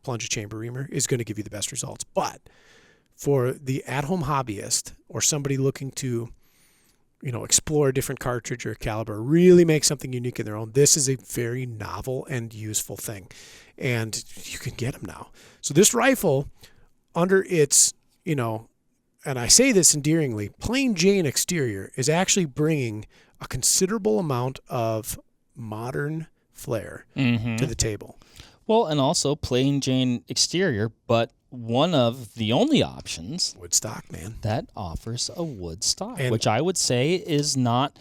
Speaker 2: plunge a chamber reamer is going to give you the best results. But for the at-home hobbyist or somebody looking to explore a different cartridge or caliber, really make something unique in their own, this is a very novel and useful thing. And you can get them now. So this rifle, under its, and I say this endearingly, plain Jane exterior is actually bringing a considerable amount of modern flair to the table.
Speaker 1: Well, and also plain Jane exterior, but one of the only options
Speaker 2: wood stock, man,
Speaker 1: that offers a wood stock,
Speaker 2: and
Speaker 1: which I would say is not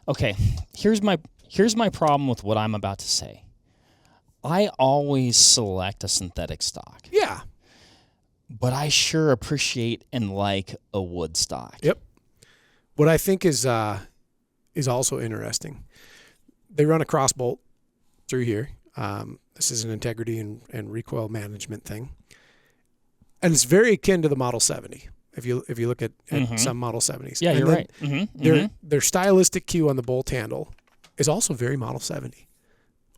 Speaker 1: okay. Here's my problem with what I'm about to say. I always select a synthetic stock.
Speaker 2: Yeah.
Speaker 1: But I sure appreciate and like a wood stock.
Speaker 2: Yep. What I think is also interesting, they run a cross bolt through here. This is an integrity and recoil management thing. And it's very akin to the Model 70. If you look at some Model 70s.
Speaker 1: Yeah,
Speaker 2: and
Speaker 1: you're right.
Speaker 2: Their stylistic cue on the bolt handle is also very Model 70,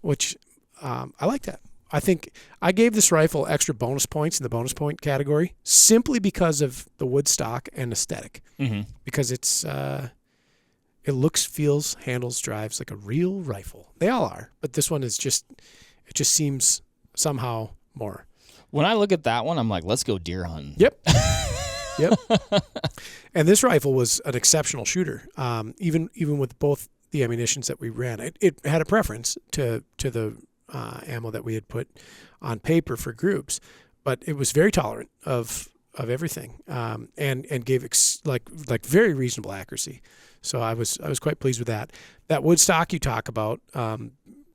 Speaker 2: which I like that. I think I gave this rifle extra bonus points in the bonus point category simply because of the wood stock and aesthetic. Because it's it looks, feels, handles, drives like a real rifle. They all are, but this one is just seems somehow more.
Speaker 1: When I look at that one, I'm like, let's go deer hunting.
Speaker 2: Yep. Yep. And this rifle was an exceptional shooter. Even with both the ammunitions that we ran, it had a preference to the ammo that we had put on paper for groups, but it was very tolerant of everything, and gave like very reasonable accuracy. So I was quite pleased with that. That wood stock you talk about,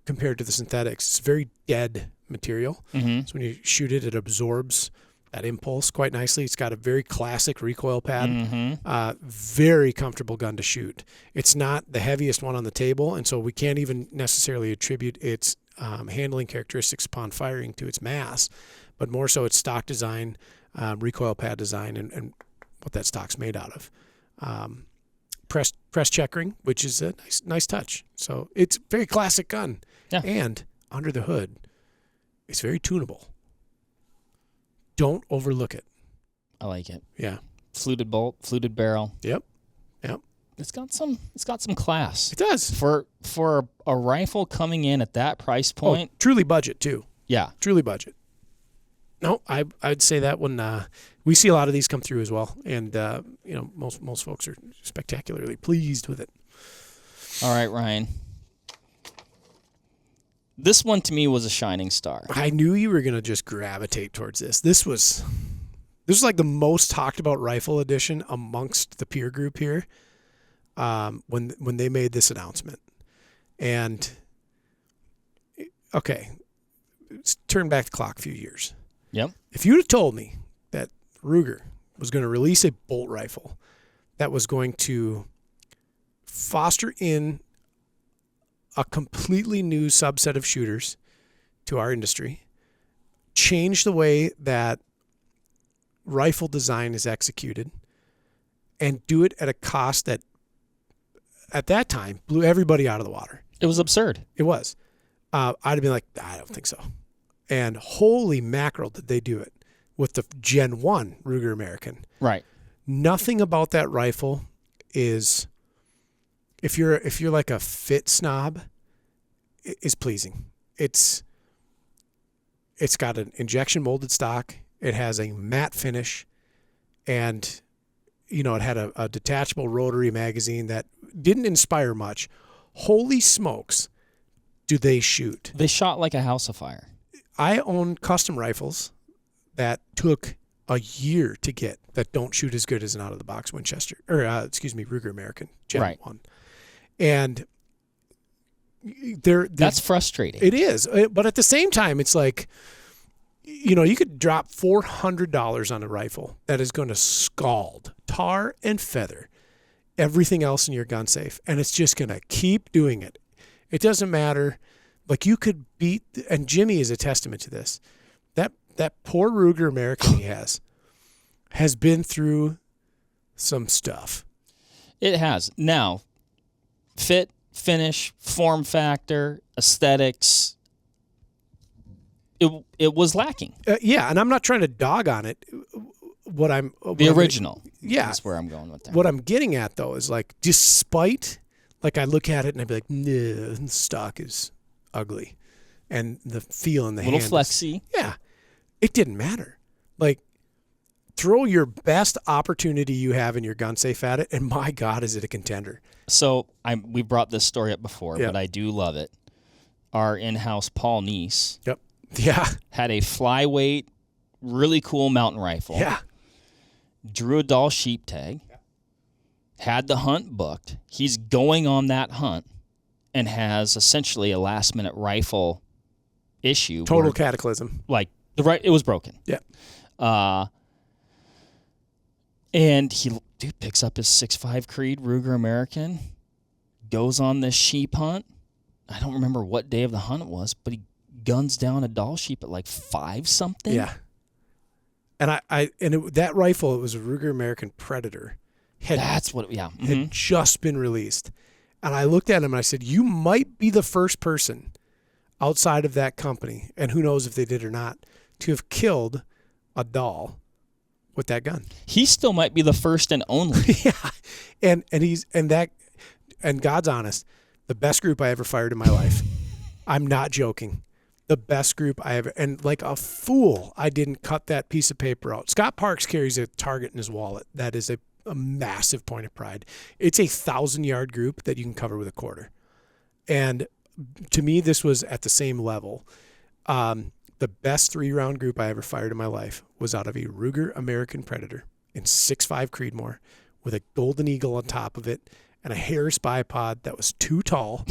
Speaker 2: compared to the synthetics, it's very dead material. So when you shoot it, it absorbs that impulse quite nicely. It's got a very classic recoil pad, very comfortable gun to shoot. It's not the heaviest one on the table, and so we can't even necessarily attribute its handling characteristics upon firing to its mass, but more so its stock design, recoil pad design, and what that stock's made out of. Press checkering, which is a nice touch. So it's a very classic gun.
Speaker 1: Yeah.
Speaker 2: And under the hood, it's very tunable. Don't overlook it.
Speaker 1: I like it.
Speaker 2: Yeah.
Speaker 1: Fluted bolt, fluted barrel.
Speaker 2: Yep.
Speaker 1: It's got some class.
Speaker 2: It does.
Speaker 1: For a rifle coming in at that price point.
Speaker 2: Oh, truly budget too.
Speaker 1: Yeah.
Speaker 2: Truly budget. No, I'd say that when we see a lot of these come through as well, and most folks are spectacularly pleased with it.
Speaker 1: All right, Ryan. This one to me was a shining star.
Speaker 2: I knew you were gonna just gravitate towards this. This was like the most talked about rifle edition amongst the peer group here. When they made this announcement, and okay, let's turn back the clock a few years.
Speaker 1: Yep.
Speaker 2: If you'd have told me that Ruger was going to release a bolt rifle that was going to foster in a completely new subset of shooters to our industry, change the way that rifle design is executed and do it at a cost that at that time blew everybody out of the water.
Speaker 1: It was absurd.
Speaker 2: It was. I'd have been like, I don't think so. And holy mackerel did they do it with the Gen 1 Ruger American.
Speaker 1: Right.
Speaker 2: Nothing about that rifle is, if you're like a fit snob, is pleasing. It's got an injection molded stock. It has a matte finish, and it had a detachable rotary magazine that didn't inspire much. Holy smokes, do they shoot?
Speaker 1: They shot like a house of fire.
Speaker 2: I own custom rifles that took a year to get that don't shoot as good as an out-of-the-box Winchester, or Ruger American Gen 1. And
Speaker 1: that's frustrating.
Speaker 2: It is. But at the same time, it's like, you could drop $400 on a rifle that is going to scald, tar and feather everything else in your gun safe. And it's just going to keep doing it. It doesn't matter. Like, you could beat, and Jimmy is a testament to this. That poor Ruger American he has been through some stuff.
Speaker 1: It has. Now, fit, finish, form factor, aesthetics, it was lacking.
Speaker 2: Yeah, and I'm not trying to dog on it.
Speaker 1: The original.
Speaker 2: Yeah.
Speaker 1: That's where I'm going with that.
Speaker 2: What I'm getting at, though, is like, despite, like, I look at it and I'd be like, nah, the stock is ugly. And the feel in the hand.
Speaker 1: A little flexy.
Speaker 2: Yeah. It didn't matter. Like, throw your best opportunity you have in your gun safe at it, and my God, is it a contender.
Speaker 1: So we brought this story up before,
Speaker 2: Yep.
Speaker 1: but I do love it. Our in-house Paul Neese
Speaker 2: Yep. Yeah.
Speaker 1: had a flyweight, really cool mountain rifle.
Speaker 2: Yeah.
Speaker 1: Drew a Dahl sheep tag. Had the hunt booked. He's going on that hunt and has essentially a last-minute rifle issue.
Speaker 2: Total cataclysm.
Speaker 1: Like, it was broken.
Speaker 2: Yeah.
Speaker 1: And dude picks up his 6.5 Creed Ruger American, goes on this sheep hunt. I don't remember what day of the hunt it was, but he guns down a Dahl sheep at like 5 something.
Speaker 2: Yeah. And that rifle, it was a Ruger American Predator.
Speaker 1: That's what. Yeah. Mm-hmm.
Speaker 2: Had just been released, and I looked at him and I said, "You might be the first person outside of that company, and who knows if they did or not, to have killed a Dahl with that gun."
Speaker 1: He still might be the first and only.
Speaker 2: Yeah, and God's honest, the best group I ever fired in my life. I'm not joking. The best group I ever, and like a fool, I didn't cut that piece of paper out. Scott Parks carries a target in his wallet. That is a massive point of pride. It's 1,000-yard group that you can cover with a quarter. And to me, this was at the same level. The best 3-round group I ever fired in my life was out of a Ruger American Predator in 6.5 Creedmoor with a Golden Eagle on top of it and a Harris bipod that was too tall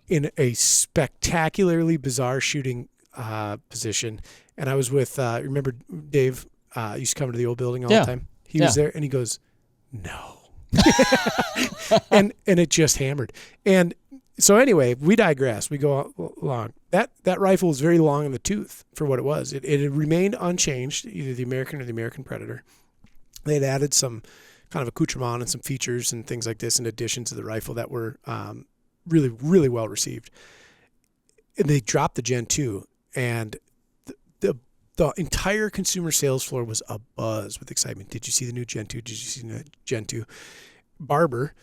Speaker 2: in a spectacularly bizarre shooting position. And I was with, remember Dave used to come to the old building all the time? He was there, and he goes, no. and it just hammered. And so anyway, we digress. We go along. That rifle was very long in the tooth for what it was. It had remained unchanged, either the American or the American Predator. They had added some kind of accoutrement and some features and things like this in addition to the rifle that were really, really well received. And they dropped the Gen 2, and the entire consumer sales floor was abuzz with excitement. Did you see the new Gen 2? Did you see the Gen 2? Barber,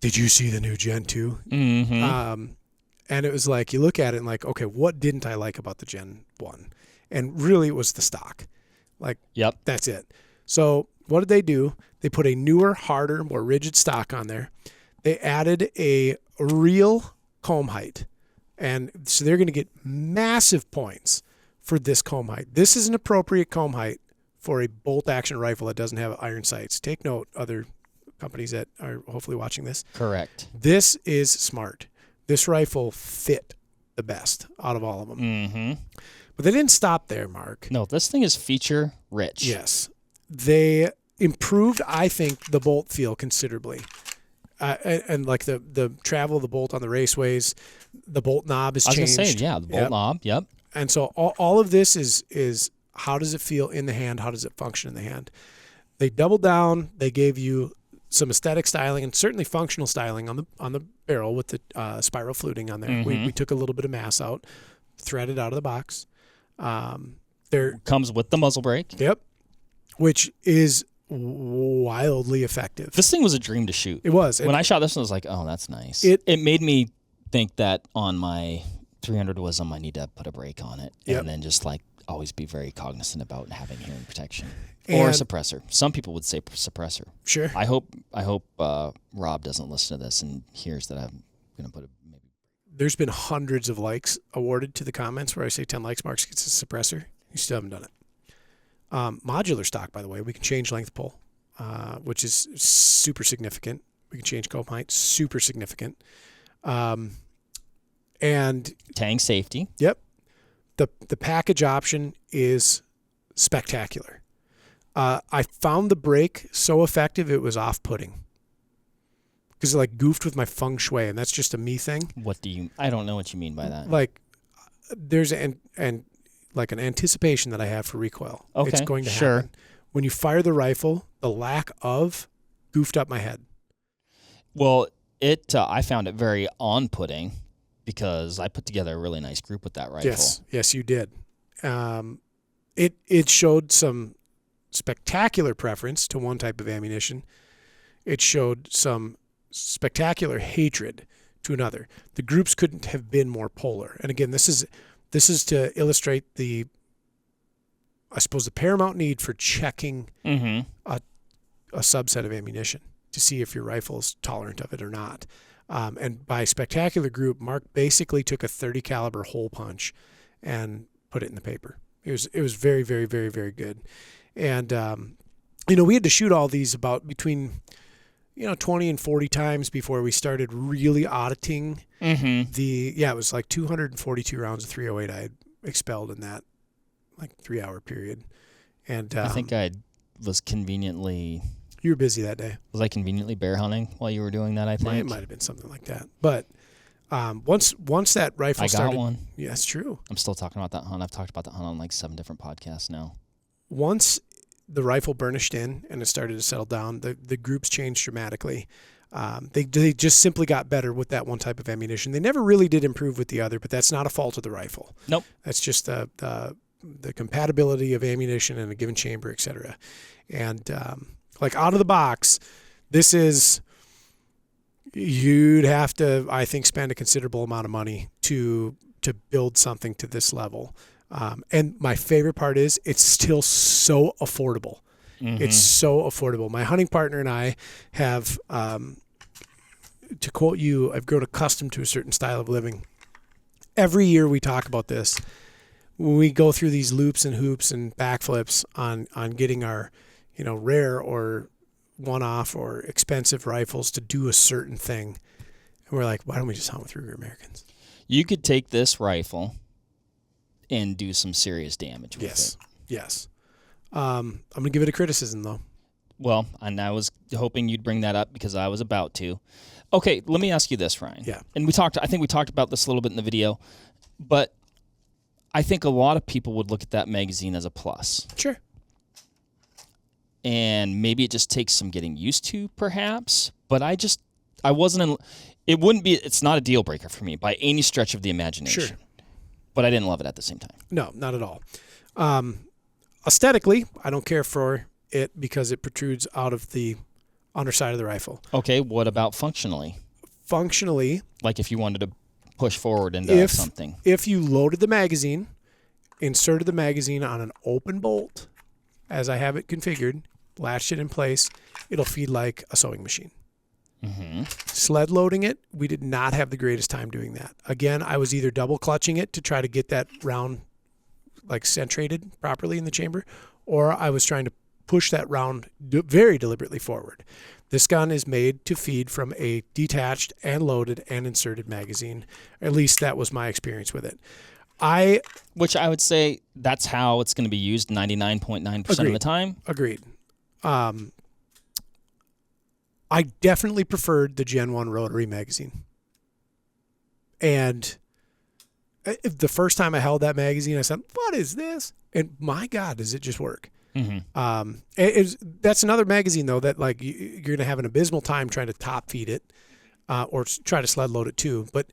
Speaker 2: did you see the new Gen 2?
Speaker 1: Mm-hmm.
Speaker 2: And it was like, you look at it and like, okay, what didn't I like about the Gen 1? And really it was the stock. Like,
Speaker 1: yep,
Speaker 2: that's it. So what did they do? They put a newer, harder, more rigid stock on there. They added a real comb height. And so they're going to get massive points for this comb height. This is an appropriate comb height for a bolt action rifle that doesn't have iron sights. Take note, other companies that are hopefully watching this.
Speaker 1: Correct.
Speaker 2: This is smart. This rifle fit the best out of all of them.
Speaker 1: Mm-hmm.
Speaker 2: But they didn't stop there, Mark.
Speaker 1: No, this thing is feature rich.
Speaker 2: Yes. They improved, I think, the bolt feel considerably. And like the travel of the bolt on the raceways, the bolt knob has changed.
Speaker 1: I was going to say, yeah, the bolt knob, yep.
Speaker 2: And so all of this is how does it feel in the hand? How does it function in the hand? They doubled down. They gave you some aesthetic styling and certainly functional styling on the barrel with the spiral fluting on there.
Speaker 1: Mm-hmm.
Speaker 2: We took a little bit of mass out, threaded out of the box. There
Speaker 1: comes with the muzzle brake.
Speaker 2: Yep, which is wildly effective.
Speaker 1: This thing was a dream to shoot.
Speaker 2: It was.
Speaker 1: When I shot this one, I was like, oh, that's nice.
Speaker 2: It
Speaker 1: made me think that on my 300 Wisdom, I need to put a brake on it.
Speaker 2: Yep.
Speaker 1: And then just like always be very cognizant about having hearing protection. Or a suppressor. Some people would say suppressor.
Speaker 2: Sure.
Speaker 1: I hope Rob doesn't listen to this and hears that I'm going to put a maybe.
Speaker 2: There's been hundreds of likes awarded to the comments where I say 10 likes, Marks gets a suppressor. You still haven't done it. Modular stock, by the way. We can change length pull, which is super significant. We can change comb height, super significant. And
Speaker 1: Tang safety.
Speaker 2: Yep. The package option is spectacular. I found the brake so effective it was off-putting because it like goofed with my feng shui, and that's just a me thing.
Speaker 1: I don't know what you mean by that.
Speaker 2: Like there's an anticipation that I have for recoil.
Speaker 1: Okay,
Speaker 2: it's going to
Speaker 1: sure.
Speaker 2: happen. When you fire the rifle, the lack of goofed up my head.
Speaker 1: Well, I found it very on-putting because I put together a really nice group with that rifle.
Speaker 2: Yes, you did. It showed some spectacular preference to one type of ammunition. It showed some spectacular hatred to another. The groups couldn't have been more polar. And again, this is to illustrate the paramount need for checking a subset of ammunition to see if your rifle is tolerant of it or not. And by spectacular group, Mark basically took a 30 caliber hole punch and put it in the paper. It was very, very, very, very good. And, we had to shoot all these about between, 20 and 40 times before we started really auditing it was like 242 rounds of 308 I had expelled in that 3-hour period. And
Speaker 1: I think I was conveniently...
Speaker 2: You were busy that day.
Speaker 1: Was I conveniently bear hunting while you were doing that, I think?
Speaker 2: It might have been something like that. But once that rifle started...
Speaker 1: I got one.
Speaker 2: Yeah, that's true.
Speaker 1: I'm still talking about that hunt. I've talked about that hunt on like 7 different podcasts now.
Speaker 2: Once the rifle burnished in and it started to settle down, the groups changed dramatically. They just simply got better with that one type of ammunition. They never really did improve with the other, but that's not a fault of the rifle.
Speaker 1: Nope.
Speaker 2: That's just the compatibility of ammunition in a given chamber, et cetera. And out of the box, this is, you'd have to, I think, spend a considerable amount of money to build something to this level. And my favorite part is it's still so affordable. Mm-hmm. It's so affordable. My hunting partner and I have, to quote you, I've grown accustomed to a certain style of living. Every year we talk about this. We go through these loops and hoops and backflips on getting our, rare or one-off or expensive rifles to do a certain thing. And we're like, why don't we just hunt with Ruger Americans?
Speaker 1: You could take this rifle and do some serious damage with it.
Speaker 2: Yes. I'm going to give it a criticism, though.
Speaker 1: Well, and I was hoping you'd bring that up because I was about to. Okay, let me ask you this, Ryan.
Speaker 2: Yeah.
Speaker 1: And I think we talked about this a little bit in the video, but I think a lot of people would look at that magazine as a plus.
Speaker 2: Sure.
Speaker 1: And maybe it just takes some getting used to, perhaps. But it's not a deal breaker for me by any stretch of the imagination.
Speaker 2: Sure.
Speaker 1: But I didn't love it at the same time.
Speaker 2: No, not at all. Aesthetically, I don't care for it because it protrudes out of the underside of the rifle.
Speaker 1: Okay, what about functionally?
Speaker 2: Functionally,
Speaker 1: like if you wanted to push forward into something.
Speaker 2: If you loaded the magazine, inserted the magazine on an open bolt, as I have it configured, latched it in place, it'll feed like a sewing machine.
Speaker 1: Mm-hmm.
Speaker 2: Sled loading it, we did not have the greatest time doing that. Again, I was either double clutching it to try to get that round centrated properly in the chamber, or I was trying to push that round very deliberately forward. This gun is made to feed from a detached and loaded and inserted magazine. At least that was my experience with it.
Speaker 1: Which I would say that's how it's going to be used 99.9% of the time.
Speaker 2: Agreed. I definitely preferred the Gen 1 rotary magazine. And The first time I held that magazine, I said, "What is this?" And my God, does it just work? Mm-hmm. That's another magazine though that like you're gonna have an abysmal time trying to top feed it, or try to sled load it too. But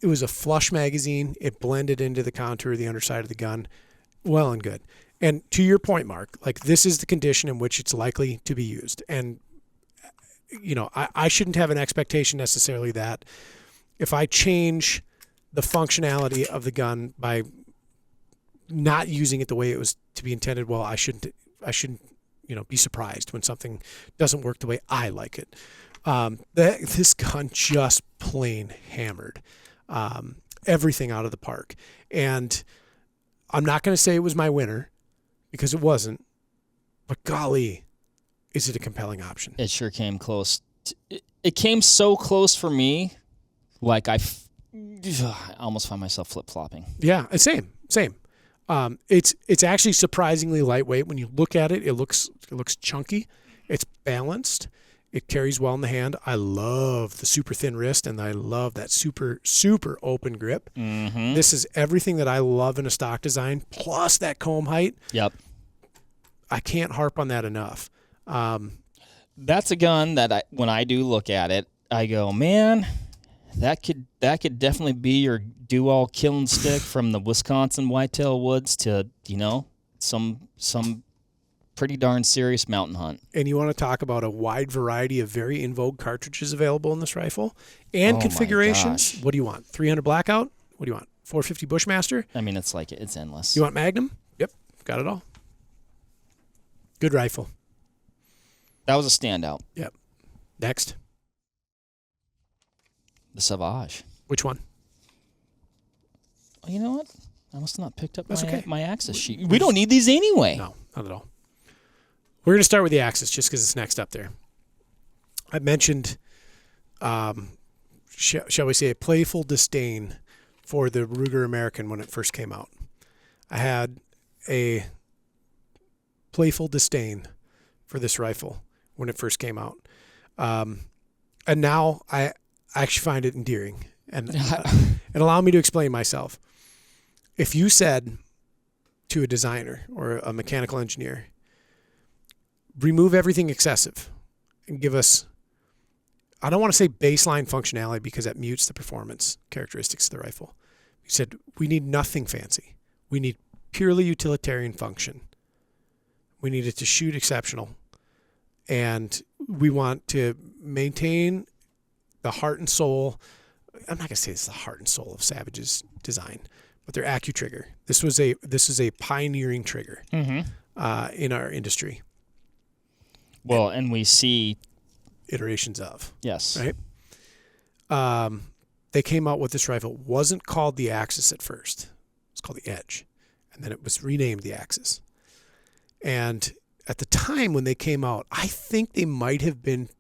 Speaker 2: it was a flush magazine. It blended into the contour of the underside of the gun, well and good. And to your point, Mark, like this is the condition in which it's likely to be used. And I shouldn't have an expectation necessarily that if I change the functionality of the gun by not using it the way it was to be intended, well, I shouldn't, be surprised when something doesn't work the way I like it. This gun just plain hammered everything out of the park. And I'm not going to say it was my winner because it wasn't, but golly, is it a compelling option? It
Speaker 1: sure came close. It came so close for me, like I almost found myself flip-flopping.
Speaker 2: Yeah, same. It's actually surprisingly lightweight. When you look at it, it looks chunky. It's balanced. It carries well in the hand. I love the super thin wrist, and I love that super, super open grip. Mm-hmm. This is everything that I love in a stock design, plus that comb height.
Speaker 1: Yep.
Speaker 2: I can't harp on that enough.
Speaker 1: That's a gun that when I do look at it, I go, man, that could definitely be your do-all killing stick from the Wisconsin whitetail woods to, some pretty darn serious mountain hunt.
Speaker 2: And you want to talk about a wide variety of very in vogue cartridges available in this rifle and configurations. What do you want? 300 Blackout? What do you want? 450 Bushmaster?
Speaker 1: I mean, it's endless.
Speaker 2: You want Magnum? Yep, got it all. Good rifle.
Speaker 1: That was a standout.
Speaker 2: Yep. Next.
Speaker 1: The Savage.
Speaker 2: Which one?
Speaker 1: Oh, you know what? I must have not picked up
Speaker 2: okay.
Speaker 1: my Axis sheet. We don't need these anyway.
Speaker 2: No, not at all. We're going to start with the Axis just because it's next up there. I mentioned, shall we say, a playful disdain for the Ruger American when it first came out. I had a playful disdain for this rifle when it first came out. And now I actually find it endearing. And allow me to explain myself. If you said to a designer or a mechanical engineer, remove everything excessive and give us, I don't want to say baseline functionality because that mutes the performance characteristics of the rifle. You said, we need nothing fancy. We need purely utilitarian function. We need it to shoot exceptional. And we want to maintain the heart and soul. I'm not going to say it's the heart and soul of Savage's design, but their AccuTrigger. This is a pioneering trigger in our industry.
Speaker 1: Well, and we see
Speaker 2: iterations of.
Speaker 1: Yes.
Speaker 2: Right? They came out with this rifle. It wasn't called the Axis at first. It was called the Edge. And then it was renamed the Axis. And at the time when they came out, I think they might have been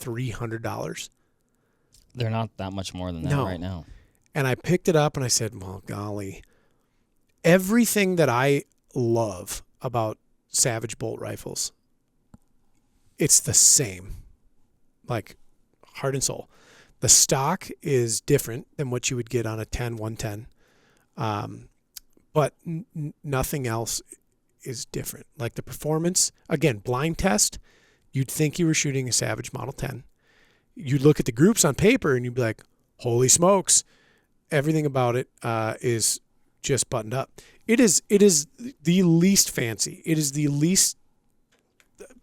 Speaker 2: $300.
Speaker 1: They're not that much more than that right now.
Speaker 2: And I picked it up and I said, well, golly, everything that I love about Savage bolt rifles, it's the same, like heart and soul. The stock is different than what you would get on a 110, but nothing else is different. Like the performance, again, blind test, you'd think you were shooting a Savage Model 10. You'd look at the groups on paper and you'd be like, holy smokes, everything about it is just buttoned up. It is the least fancy. It is the least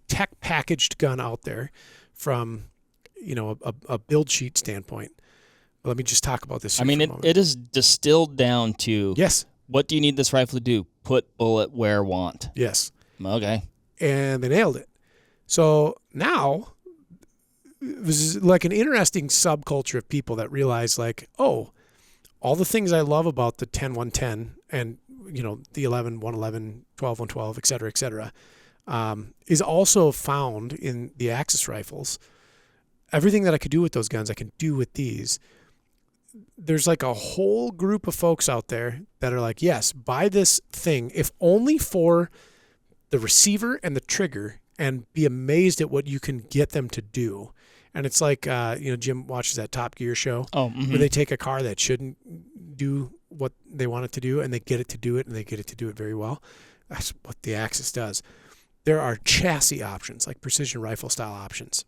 Speaker 2: tech packaged gun out there from, a build sheet standpoint. Let me just talk about this.
Speaker 1: It is distilled down to,
Speaker 2: yes,
Speaker 1: what do you need this rifle to do? Put bullet where want.
Speaker 2: Yes.
Speaker 1: Okay.
Speaker 2: And they nailed it. So now it was like an interesting subculture of people that realized like, oh, all the things I love about the 10-110 and, the 11-111, 12-112, et cetera, is also found in the Axis rifles. Everything that I could do with those guns, I can do with these. There's like a whole group of folks out there that are like, yes, buy this thing, if only for the receiver and the trigger, and be amazed at what you can get them to do. And it's like, Jim watches that Top Gear show where they take a car that shouldn't do what they want it to do, and they get it to do it, and they get it to do it very well. That's what the Axis does. There are chassis options, like precision rifle style options.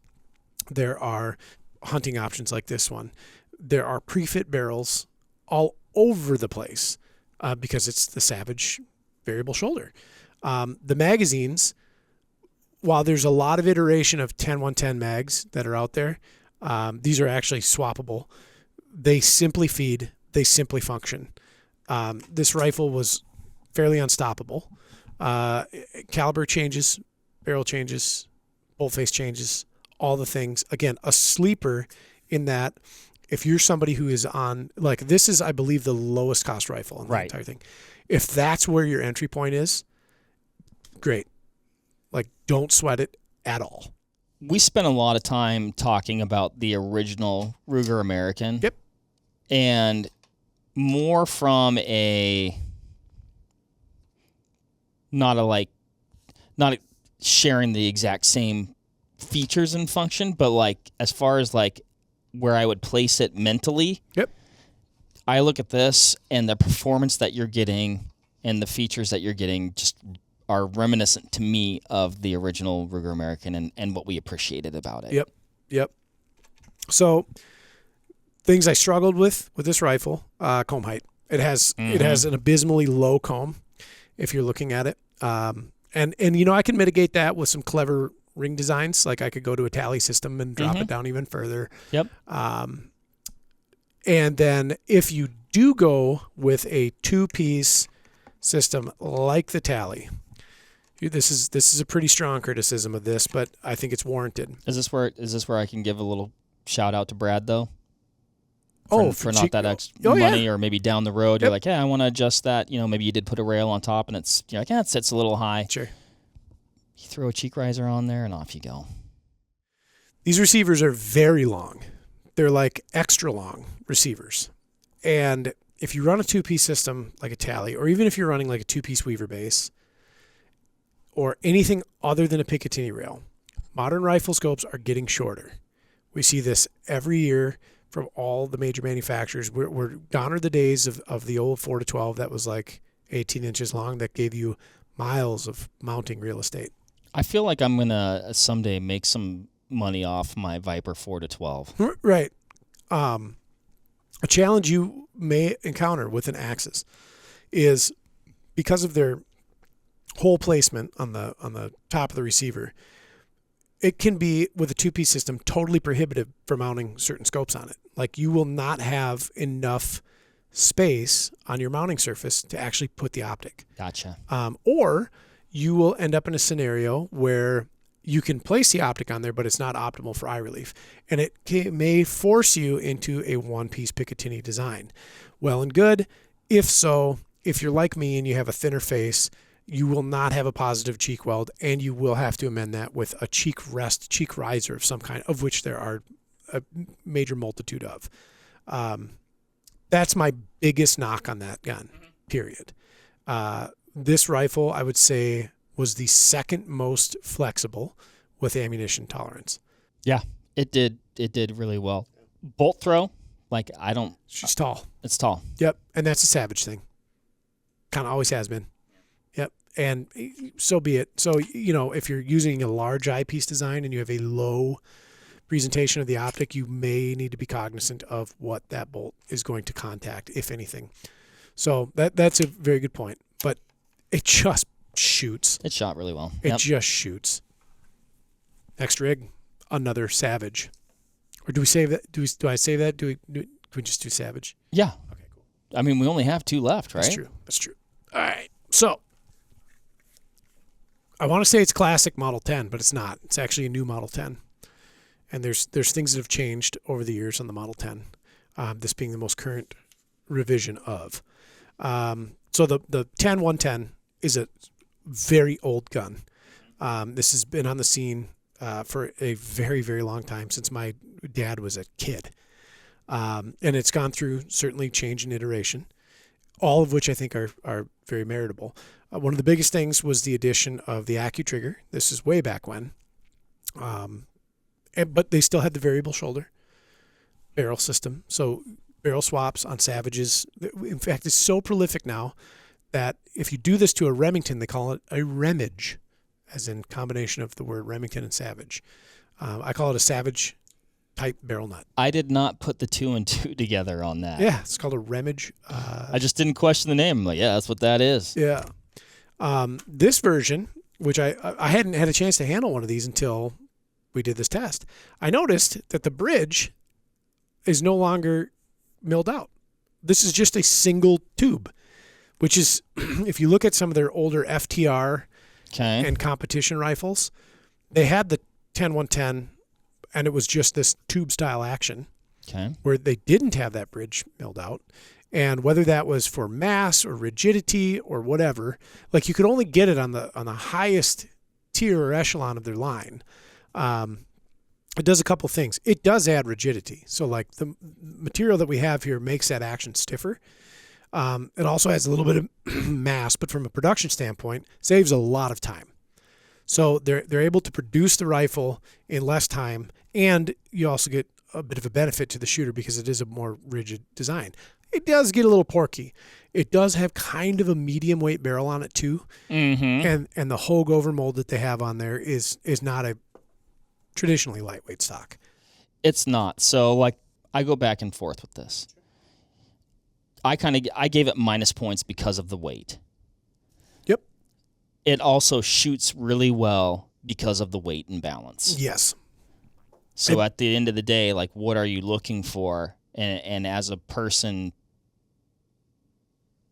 Speaker 2: There are hunting options like this one. There are pre-fit barrels all over the place because it's the Savage variable shoulder. The magazines, while there's a lot of iteration of 10-110 mags that are out there, these are actually swappable. They simply feed. They simply function. This rifle was fairly unstoppable. Caliber changes, barrel changes, bolt face changes, all the things. Again, a sleeper in that if you're somebody who is on, like this is, I believe, the lowest cost rifle in the entire thing. If that's where your entry point is, great. Like, don't sweat it at all.
Speaker 1: We spent a lot of time talking about the original Ruger American.
Speaker 2: Yep.
Speaker 1: And more from a not sharing the exact same features and function, but like as far as like where I would place it mentally.
Speaker 2: Yep.
Speaker 1: I look at this and the performance that you're getting and the features that you're getting just are reminiscent to me of the original Ruger American and what we appreciated about it.
Speaker 2: Yep. So things I struggled with this rifle, comb height. It has an abysmally low comb if you're looking at it. And you know, I can mitigate that with some clever ring designs. Like I could go to a tally system and drop it down even further.
Speaker 1: Yep.
Speaker 2: And then if you do go with a two-piece system like the tally, this is a pretty strong criticism of this, but I think it's warranted.
Speaker 1: Is this where I can give a little shout out to Brad though? For not that extra money, or maybe down the road, you're like, yeah, I want to adjust that. You know, maybe you did put a rail on top, and it's you're like, yeah, it sits a little high.
Speaker 2: Sure.
Speaker 1: You throw a cheek riser on there, and off you go.
Speaker 2: These receivers are very long. They're like extra long receivers, and if you run a two-piece system like a tally, or even if you're running like a two-piece Weaver base, or anything other than a Picatinny rail, modern rifle scopes are getting shorter. We see this every year from all the major manufacturers. We're gone are the days of the old 4-12 that was like 18 inches long that gave you miles of mounting real estate.
Speaker 1: I feel like I'm going to someday make some money off my Viper 4-12.
Speaker 2: Right. A challenge you may encounter with an Axis is because of their hole placement on the top of the receiver, it can be, with a two-piece system, totally prohibitive for mounting certain scopes on it. Like, you will not have enough space on your mounting surface to actually put the optic.
Speaker 1: Gotcha.
Speaker 2: Or you will end up in a scenario where you can place the optic on there, but it's not optimal for eye relief. And it may force you into a one-piece Picatinny design. Well and good. If so, if you're like me and you have a thinner face, you will not have a positive cheek weld, and you will have to amend that with a cheek rest, cheek riser of some kind, of which there are a major multitude of. That's my biggest knock on that gun, period. This rifle, I would say, was the second most flexible with ammunition tolerance.
Speaker 1: Yeah, it did really well. Bolt throw, like I don't...
Speaker 2: She's tall.
Speaker 1: It's tall.
Speaker 2: Yep, and that's a Savage thing. Kind of always has been. Yep, and so be it. So, you know, if you're using a large eyepiece design and you have a low presentation of the optic, you may need to be cognizant of what that bolt is going to contact, if anything. So that's a very good point. But it just shoots.
Speaker 1: It shot really well.
Speaker 2: It just shoots. Next rig, another Savage. Or do we save that? Do I save that? Do we just do Savage?
Speaker 1: Yeah.
Speaker 2: Okay, cool.
Speaker 1: I mean, we only have two left, right?
Speaker 2: That's true. All right. So I want to say it's classic Model 10, but it's not. It's actually a new Model 10. And there's things that have changed over the years on the Model 10, this being the most current revision of. So the 10-110 is a very old gun. This has been on the scene for a very, very long time, since my dad was a kid. And it's gone through certainly change and iteration, all of which I think are very meritable. One of the biggest things was the addition of the AccuTrigger. This is way back when. But they still had the variable shoulder barrel system. So barrel swaps on Savages. In fact, it's so prolific now that if you do this to a Remington, they call it a Remage, as in combination of the word Remington and Savage. I call it a Savage type barrel nut.
Speaker 1: I did not put the 2 and 2 together on that.
Speaker 2: Yeah, it's called a Remage.
Speaker 1: I just didn't question the name. I'm like, yeah, that's what that is.
Speaker 2: Yeah. This version, which I hadn't had a chance to handle one of these until we did this test, I noticed that the bridge is no longer milled out. This is just a single tube, which is, if you look at some of their older FTR and competition rifles, they had the 10-110, and it was just this tube style action where they didn't have that bridge milled out. And whether that was for mass or rigidity or whatever, like you could only get it on the highest tier or echelon of their line. It does a couple things. It does add rigidity. So like the material that we have here makes that action stiffer. It also has a little bit of mass, but from a production standpoint, saves a lot of time. So they're able to produce the rifle in less time, and you also get a bit of a benefit to the shooter because it is a more rigid design. It does get a little porky. It does have kind of a medium weight barrel on it too. Mm-hmm. And the Hogue overmold that they have on there is not a traditionally lightweight stock.
Speaker 1: It's not. So like I go back and forth with this. I gave it minus points because of the weight.
Speaker 2: Yep.
Speaker 1: It also shoots really well because of the weight and balance.
Speaker 2: Yes.
Speaker 1: So at the end of the day, like, what are you looking for? And as a person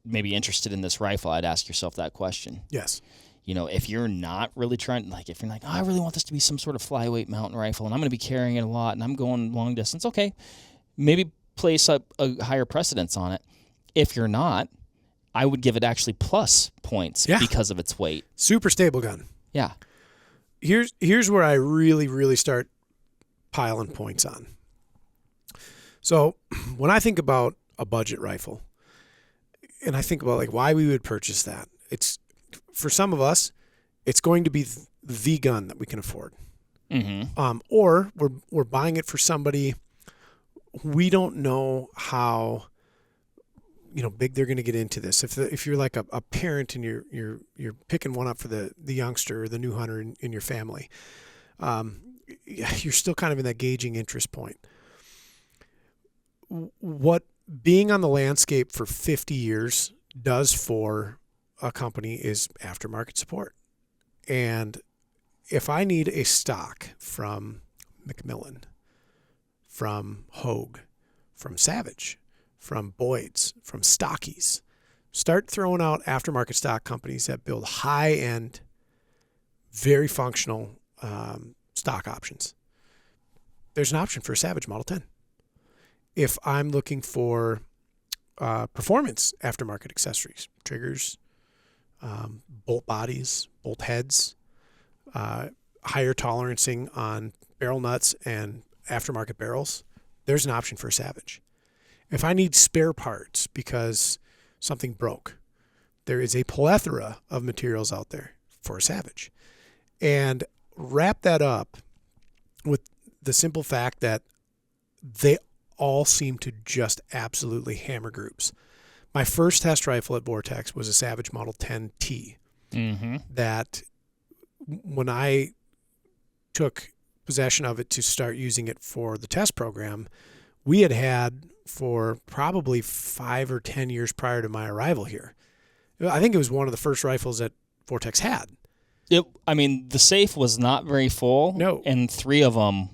Speaker 1: maybe interested in this rifle, I'd ask yourself that question.
Speaker 2: Yes.
Speaker 1: You know, if you're not really trying, like, if you're like, oh, I really want this to be some sort of flyweight mountain rifle, and I'm going to be carrying it a lot, and I'm going long distance, okay, maybe place a higher precedence on it. If you're not, I would give it actually plus points because of its weight.
Speaker 2: Super stable gun.
Speaker 1: Yeah.
Speaker 2: Here's where I really, really start piling points on. So when I think about a budget rifle, and I think about like why we would purchase that, it's for some of us, it's going to be the gun that we can afford. Mm-hmm. Or we're buying it for somebody we don't know how big they're going to get into this. If you're like a parent and you're picking one up for the youngster or the new hunter in your family, you're still kind of in that gauging interest point. What being on the landscape for 50 years does for a company is aftermarket support. And if I need a stock from Macmillan, from Hogue, from Savage, from Boyd's, from Stockies, start throwing out aftermarket stock companies that build high-end, very functional stock options. There's an option for a Savage Model 10. If I'm looking for performance aftermarket accessories, triggers, bolt bodies, bolt heads, higher tolerancing on barrel nuts and aftermarket barrels, there's an option for a Savage. If I need spare parts because something broke, there is a plethora of materials out there for a Savage. And wrap that up with the simple fact that they all seem to just absolutely hammer groups. My first test rifle at Vortex was a Savage Model 10T. Mm-hmm. That when I took possession of it to start using it for the test program, we had for probably 5 or 10 years prior to my arrival here. I think it was one of the first rifles that Vortex had.
Speaker 1: The safe was not very full.
Speaker 2: No.
Speaker 1: And 3 of them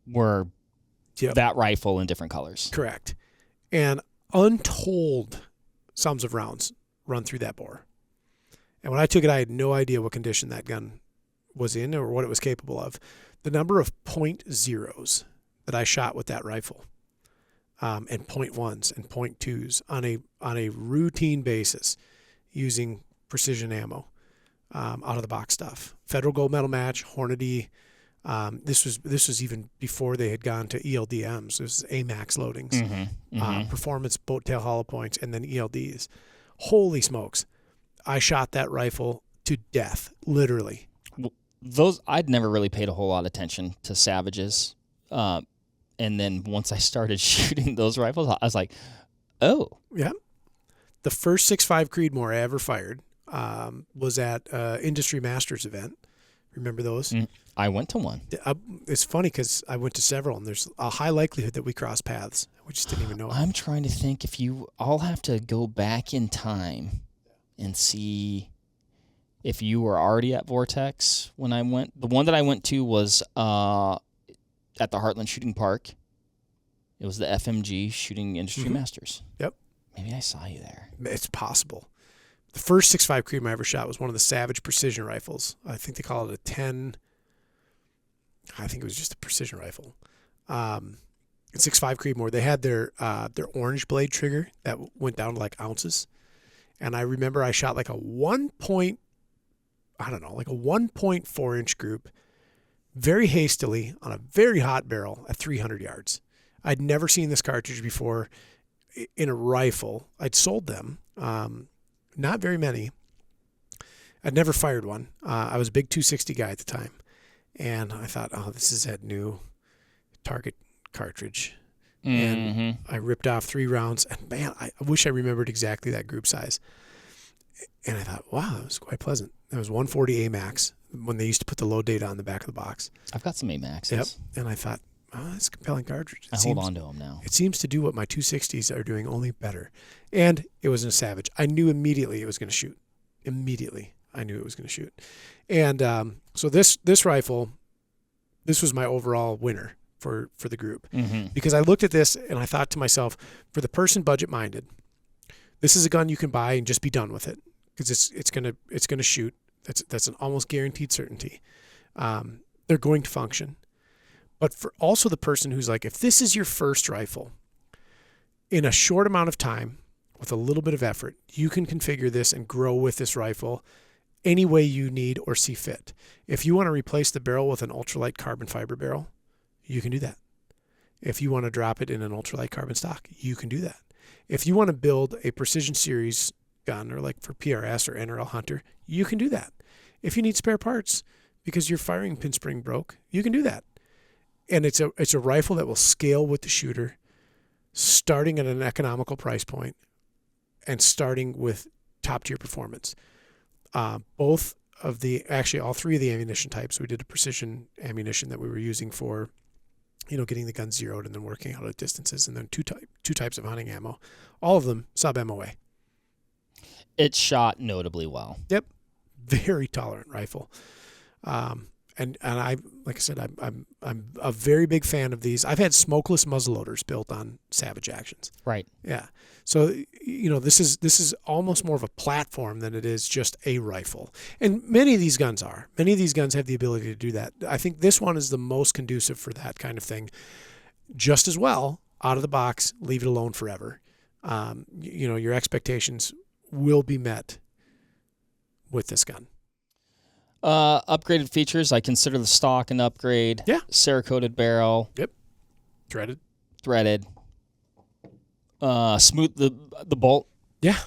Speaker 1: were that rifle in different colors.
Speaker 2: Correct. And untold sums of rounds run through that bore. And when I took it, I had no idea what condition that gun was in or what it was capable of. The number of .0s that I shot with that rifle, and .1s and .2s on a routine basis using precision ammo, out of the box stuff. Federal gold medal match, Hornady. This was even before they had gone to ELDMs. This was AMAX loadings, performance boat tail hollow points, and then ELDs. Holy smokes! I shot that rifle to death, literally.
Speaker 1: Those I'd never really paid a whole lot of attention to Savages, and And then once I started shooting those rifles, I was like, oh.
Speaker 2: Yeah. The first 6.5 Creedmoor I ever fired was at Industry Masters event. Remember those?
Speaker 1: I went to one.
Speaker 2: It's funny because I went to several, and there's a high likelihood that we crossed paths. We just didn't even know it.
Speaker 1: I'm trying to think I'll have to go back in time and see if you were already at Vortex when I went. The one that I went to was at the Heartland Shooting Park. It was the FMG Shooting Industry Masters.
Speaker 2: Yep.
Speaker 1: Maybe I saw you there.
Speaker 2: It's possible. The first 6.5 Creedmoor I ever shot was one of the Savage precision rifles. I think they call it a 10. I think it was just a precision rifle. 6.5 Creedmoor. They had their orange blade trigger that went down to like ounces, and I remember I shot like a 1.4 inch group, very hastily on a very hot barrel at 300 yards. I'd never seen this cartridge before in a rifle. I'd sold them. Not very many. I'd never fired one. I was a big 260 guy at the time. And I thought, oh, this is that new target cartridge. And I ripped off 3 rounds. And, man, I wish I remembered exactly that group size. And I thought, wow, that was quite pleasant. That was 140 AMAX when they used to put the load data on the back of the box.
Speaker 1: I've got some AMAXs.
Speaker 2: Yep. And I thought, oh, that's a compelling cartridge.
Speaker 1: I hold on to them now.
Speaker 2: It seems to do what my 260s are doing, only better. And it was a Savage. I knew immediately it was going to shoot. Immediately, I knew it was going to shoot. And so this rifle, this was my overall winner for the group. Because I looked at this and I thought to myself, for the person budget-minded, this is a gun you can buy and just be done with it because it's gonna shoot. That's an almost guaranteed certainty. They're going to function. But for also the person who's like, if this is your first rifle, in a short amount of time, with a little bit of effort, you can configure this and grow with this rifle any way you need or see fit. If you want to replace the barrel with an ultralight carbon fiber barrel, you can do that. If you want to drop it in an ultralight carbon stock, you can do that. If you want to build a precision series gun, or like for PRS or NRL Hunter, you can do that. If you need spare parts because your firing pin spring broke, you can do that. And it's a rifle that will scale with the shooter, starting at an economical price point and starting with top tier performance. All 3 of the ammunition types. We did a precision ammunition that we were using for, getting the gun zeroed and then working out at distances, and then two types of hunting ammo. All of them sub MOA.
Speaker 1: It shot notably well.
Speaker 2: Yep, very tolerant rifle. And I, like I said, I'm a very big fan of these. I've had smokeless muzzleloaders built on Savage Actions.
Speaker 1: Right.
Speaker 2: Yeah. So this is almost more of a platform than it is just a rifle. And many of these guns are. Many of these guns have the ability to do that. I think this one is the most conducive for that kind of thing. Just as well, out of the box, leave it alone forever. Your expectations will be met with this gun.
Speaker 1: Upgraded features, I consider the stock an upgrade.
Speaker 2: Yeah.
Speaker 1: Cerakoted barrel.
Speaker 2: Yep. Threaded.
Speaker 1: Smooth, the bolt.
Speaker 2: Yeah.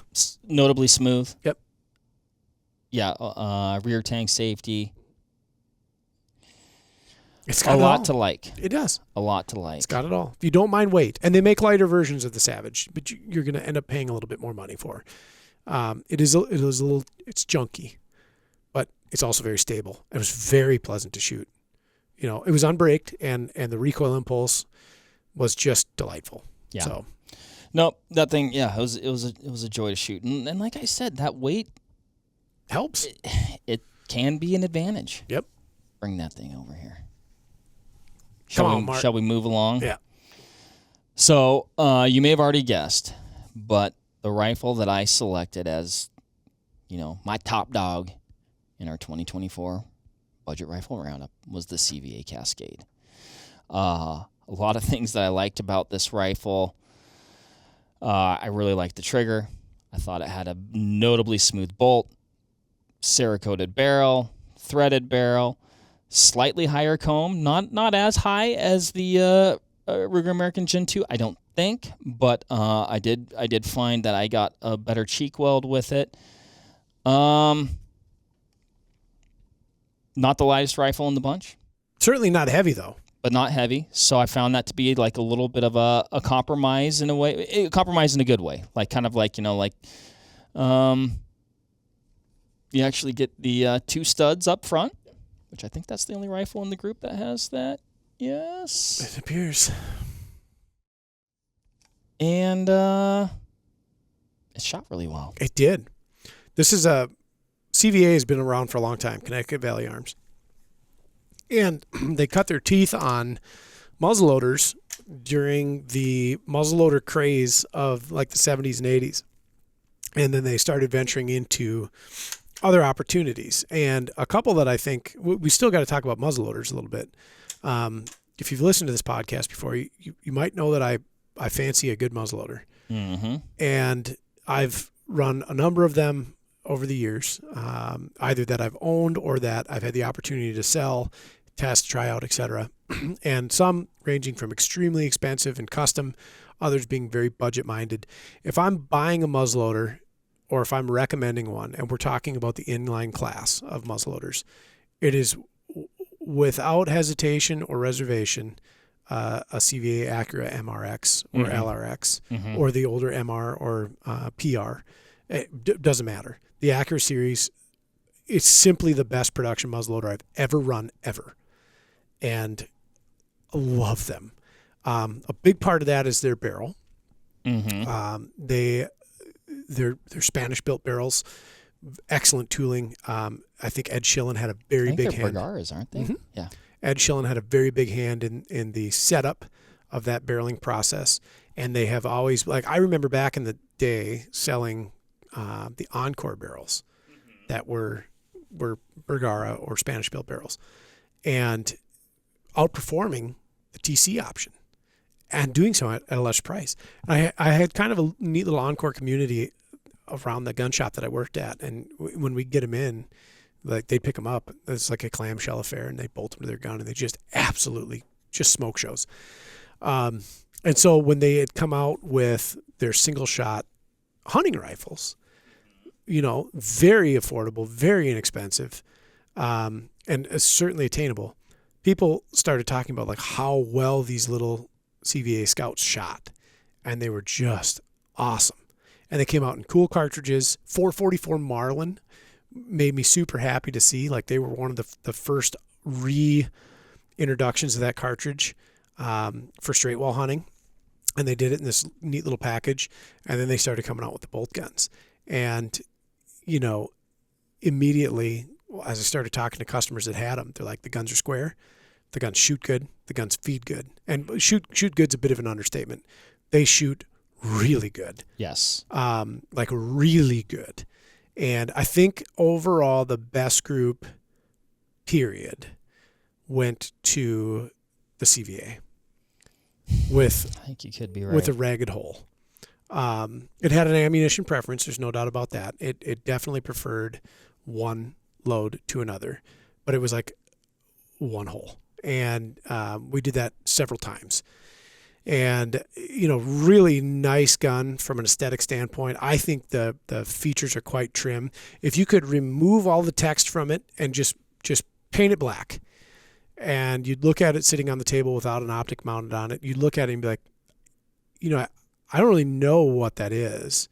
Speaker 1: Notably smooth.
Speaker 2: Yep.
Speaker 1: Yeah. Rear tank safety.
Speaker 2: It's got
Speaker 1: a lot to like.
Speaker 2: It does.
Speaker 1: A lot to like.
Speaker 2: It's got it all. If you don't mind weight. And they make lighter versions of the Savage, but you're going to end up paying a little bit more money for. It's junky, but it's also very stable. It was very pleasant to shoot. It was unbraked, and the recoil impulse was just delightful.
Speaker 1: Yeah.
Speaker 2: So,
Speaker 1: no, that thing, yeah, it was a joy to shoot, and like I said, that weight
Speaker 2: helps.
Speaker 1: It can be an advantage.
Speaker 2: Yep.
Speaker 1: Bring that thing over here.
Speaker 2: Mark.
Speaker 1: Shall we move along?
Speaker 2: Yeah.
Speaker 1: So you may have already guessed, but the rifle that I selected as, my top dog in our 2024 budget rifle roundup was the CVA Cascade. A lot of things that I liked about this rifle. I really liked the trigger. I thought it had a notably smooth bolt, Cerakoted barrel, threaded barrel, slightly higher comb, not as high as the Ruger American Gen 2, I don't think, but I did find that I got a better cheek weld with it. Not the lightest rifle in the bunch.
Speaker 2: Certainly not heavy, though.
Speaker 1: but not heavy. So I found that to be like a little bit of a compromise in a way, a compromise in a good way. Like kind of like, you actually get the 2 studs up front, which I think that's the only rifle in the group that has that. Yes.
Speaker 2: It appears.
Speaker 1: And it shot really well.
Speaker 2: It did. This is CVA has been around for a long time, Connecticut Valley Arms. And they cut their teeth on muzzleloaders during the muzzleloader craze of like the 70s and 80s. And then they started venturing into other opportunities. And a couple that I think, we still got to talk about muzzleloaders a little bit. If you've listened to this podcast before, you might know that I fancy a good muzzleloader.
Speaker 1: Mm-hmm.
Speaker 2: And I've run a number of them over the years, either that I've owned or that I've had the opportunity to sell, test, try out, etc. And some ranging from extremely expensive and custom, others being very budget-minded. If I'm buying a muzzleloader or if I'm recommending one, and we're talking about the inline class of muzzleloaders, it is without hesitation or reservation a CVA Acura MRX or LRX or the older MR or PR. It doesn't matter. The Acura series, it's simply the best production muzzleloader I've ever run, ever. And I love them. A big part of that is their barrel. They're Spanish-built barrels, excellent tooling. I think Ed Schillen had a very big hand.
Speaker 1: Bergaras, aren't they? Yeah.
Speaker 2: Ed Schillen had a very big hand in the setup of that barreling process. And they have always, like, I remember back in the day selling the Encore barrels that were Bergara or Spanish-built barrels and outperforming the TC option and doing so at a less price. I had kind of a neat little Encore community around the gun shop that I worked at. And when we get them in, like they'd pick them up. It's like a clamshell affair, and they bolt them to their gun, and they just absolutely just smoke shows. And so when they had come out with their single shot hunting rifles, very affordable, very inexpensive, and certainly attainable, people started talking about like how well these little CVA Scouts shot, and they were just awesome. And they came out in cool cartridges. 444 Marlin made me super happy to see. Like they were one of the first reintroductions of that cartridge for straight wall hunting. And they did it in this neat little package. And then they started coming out with the bolt guns. And, immediately as I started talking to customers that had them, they're like, the guns are square, the guns shoot good, the guns feed good. And shoot good's a bit of an understatement. They shoot really good.
Speaker 1: Yes.
Speaker 2: Like really good. And I think overall the best group, period, went to the CVA with,
Speaker 1: I think you could be right.
Speaker 2: with a ragged hole. It had an ammunition preference. There's no doubt about that. It definitely preferred one load to another, but it was like one hole. And we did that several times. And, really nice gun from an aesthetic standpoint. I think the features are quite trim. If you could remove all the text from it and just paint it black, and you'd look at it sitting on the table without an optic mounted on it, you'd look at it and be like, I don't really know what that is,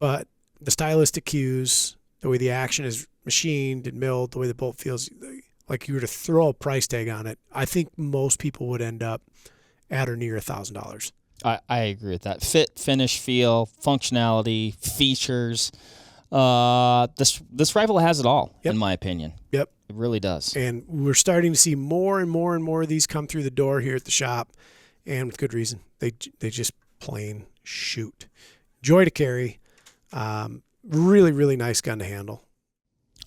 Speaker 2: but the stylistic cues, the way the action is machined and milled, the way the bolt feels, like you were to throw a price tag on it, I think most people would end up at or near $1,000.
Speaker 1: I agree with that. Fit, finish, feel, functionality, features. This rifle has it all, in my opinion.
Speaker 2: Yep.
Speaker 1: It really does.
Speaker 2: And we're starting to see more and more and more of these come through the door here at the shop, and with good reason. They just plain shoot. Joy to carry. Really, really nice gun to handle.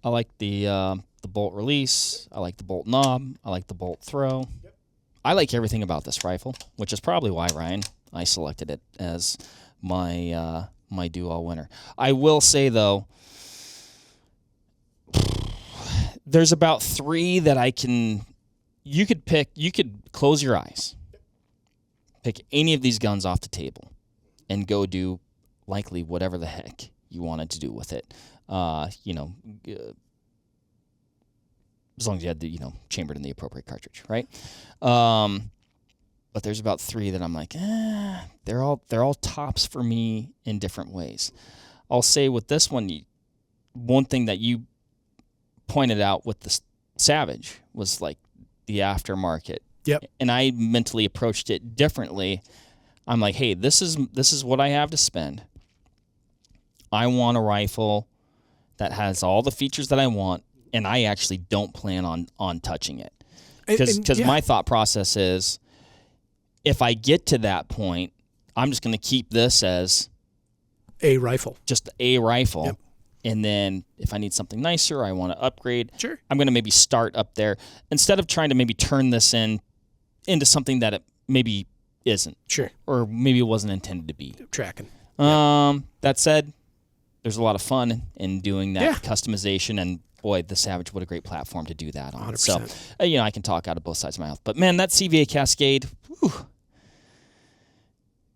Speaker 1: I like the bolt release. I like the bolt knob. I like the bolt throw. Yep. I like everything about this rifle, which is probably why, Ryan, I selected it as my my do-all winner. I will say, though, there's about 3 that you could pick. You could close your eyes, pick any of these guns off the table, and go do likely whatever the heck you wanted to do with it. as long as you had the, chambered in the appropriate cartridge, right? But there's about 3 that I'm like, they're all tops for me in different ways. I'll say with this one, one thing that you pointed out with the Savage was like the aftermarket.
Speaker 2: Yep.
Speaker 1: And I mentally approached it differently. I'm like, hey, this is what I have to spend. I want a rifle that has all the features that I want, and I actually don't plan on touching it. Because my thought process is, if I get to that point, I'm just going to keep this as
Speaker 2: a rifle.
Speaker 1: Just a rifle.
Speaker 2: Yep.
Speaker 1: And then if I need something nicer, I want to upgrade.
Speaker 2: Sure.
Speaker 1: I'm going to maybe start up there instead of trying to maybe turn this into something that it maybe isn't.
Speaker 2: Sure.
Speaker 1: Or maybe it wasn't intended to be.
Speaker 2: Tracking.
Speaker 1: That said, there's a lot of fun in doing that customization, and boy, the Savage, what a great platform to do that on.
Speaker 2: 100%.
Speaker 1: So, I can talk out of both sides of my mouth. But man, that CVA Cascade, whew,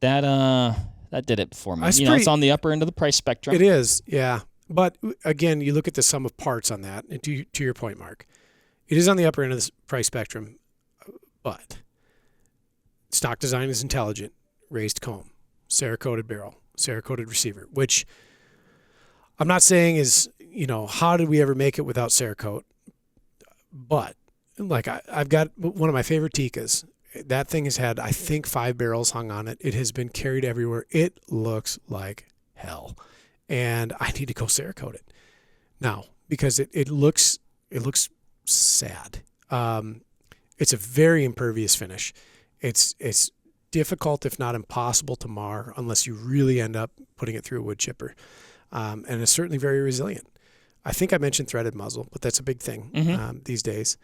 Speaker 1: that did it for me. It's on the upper end of the price spectrum.
Speaker 2: It is, yeah. But again, you look at the sum of parts on that, and to your point, Mark, it is on the upper end of the price spectrum, but stock design is intelligent, raised comb, Cerakoted barrel, Cerakoted receiver, which I'm not saying is, how did we ever make it without Cerakote? But like I've got one of my favorite Tikas. That thing has had, I think, 5 barrels hung on it. It has been carried everywhere. It looks like hell. And I need to go Cerakote it now because it looks sad. It's a very impervious finish. It's difficult, if not impossible, to mar unless you really end up putting it through a wood chipper. And it's certainly very resilient. I think I mentioned threaded muzzle, but that's a big thing these days.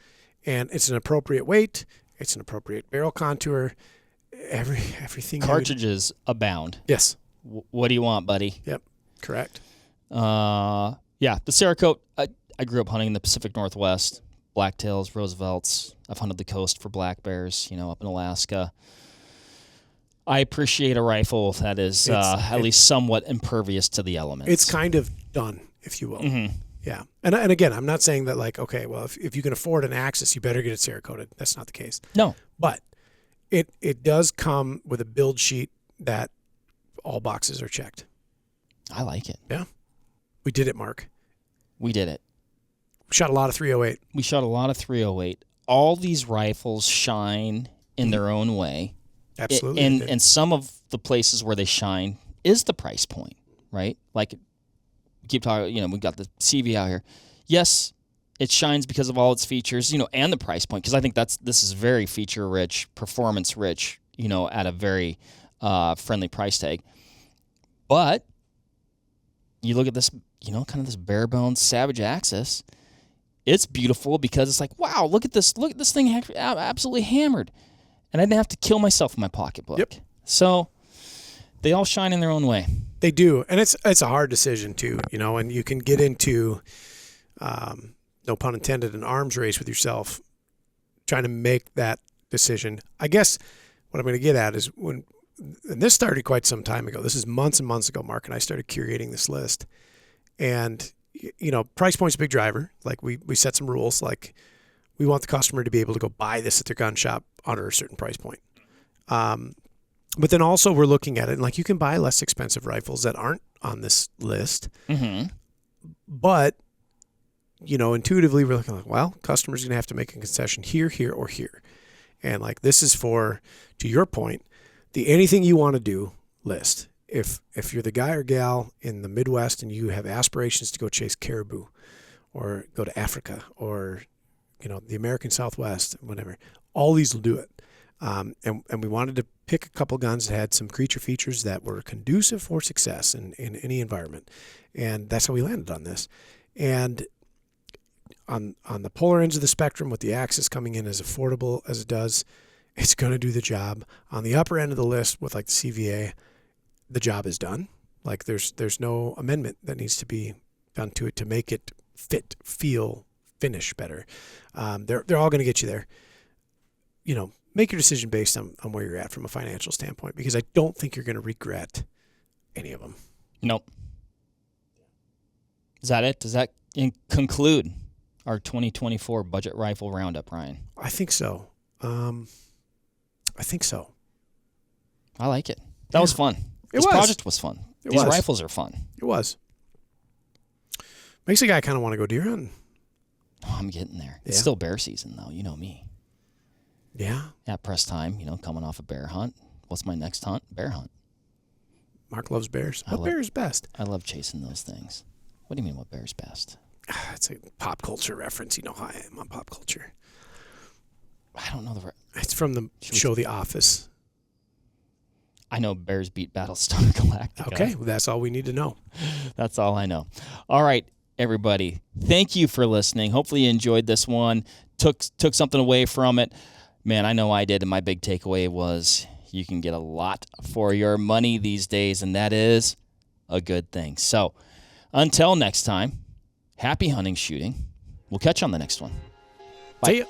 Speaker 2: And it's an appropriate weight. It's an appropriate barrel contour. Everything.
Speaker 1: Cartridges abound.
Speaker 2: Yes.
Speaker 1: What do you want, buddy?
Speaker 2: Yep. Correct.
Speaker 1: The Cerakote, I grew up hunting in the Pacific Northwest, blacktails, Roosevelts. I've hunted the coast for black bears, up in Alaska. I appreciate a rifle that is at least somewhat impervious to the elements.
Speaker 2: It's kind of done, if you will.
Speaker 1: Mm-hmm.
Speaker 2: Yeah. And again, I'm not saying that like, okay, well, if you can afford an Axis, you better get it Cerakoted. That's not the case.
Speaker 1: No.
Speaker 2: But it does come with a build sheet that all boxes are checked.
Speaker 1: I like it.
Speaker 2: Yeah. We did it, Mark.
Speaker 1: We did it.
Speaker 2: We shot a lot of 308.
Speaker 1: We shot a lot of 308. All these rifles shine in their own way.
Speaker 2: Absolutely.
Speaker 1: And some of the places where they shine is the price point, right? Like, keep talking, we've got the CV out here. Yes, it shines because of all its features, and the price point, because I think this is very feature-rich, performance-rich, at a very friendly price tag. But you look at this, kind of this bare-bones Savage Axis. It's beautiful because it's like, wow, look at this thing absolutely hammered. And I didn't have to kill myself in my pocketbook.
Speaker 2: Yep.
Speaker 1: So they all shine in their own way.
Speaker 2: They do. And it's a hard decision too, and you can get into, no pun intended, an arms race with yourself trying to make that decision. I guess what I'm going to get at is and this started quite some time ago. This is months and months ago, Mark, and I started curating this list. And, price point's a big driver. Like we set some rules, like we want the customer to be able to go buy this at their gun shop under a certain price point. But then also we're looking at it, and like you can buy less expensive rifles that aren't on this list.
Speaker 1: Mm-hmm.
Speaker 2: But, intuitively we're looking like, well, customers are going to have to make a concession here, or here. And like this is for, to your point, the anything you want to do list. If you're the guy or gal in the Midwest and you have aspirations to go chase caribou or go to Africa or, the American Southwest, whatever, all these will do it. And we wanted to pick a couple guns that had some creature features that were conducive for success in any environment. And that's how we landed on this. And on the polar ends of the spectrum, with the Axis coming in as affordable as it does, it's going to do the job. On the upper end of the list with like the CVA, the job is done. Like there's no amendment that needs to be done to it to make it fit, feel, finish better. They're all going to get you there. Make your decision based on where you're at from a financial standpoint, because I don't think you're going to regret any of them.
Speaker 1: Nope. Is that it? Does that conclude our 2024 budget rifle roundup, Ryan?
Speaker 2: I think so. I
Speaker 1: like it. That was fun. This project was fun. These rifles are fun.
Speaker 2: It was. Makes a guy kind of want to go deer hunting.
Speaker 1: Oh, I'm getting there. It's still bear season, though. You know me.
Speaker 2: Yeah.
Speaker 1: At press time, coming off a bear hunt. What's my next hunt? Bear hunt.
Speaker 2: Mark loves bears. What bear is best?
Speaker 1: I love chasing those things. What do you mean what bear is best?
Speaker 2: It's a pop culture reference. You know how I am on pop culture.
Speaker 1: I don't know
Speaker 2: It's from the show The Office.
Speaker 1: I know bears beat Battlestar Galactica.
Speaker 2: Okay, well, that's all we need to know.
Speaker 1: That's all I know. All right, everybody. Thank you for listening. Hopefully you enjoyed this one. Took something away from it. Man, I know I did, and my big takeaway was you can get a lot for your money these days, and that is a good thing. So until next time, happy hunting, shooting. We'll catch you on the next one. Bye.
Speaker 2: See ya.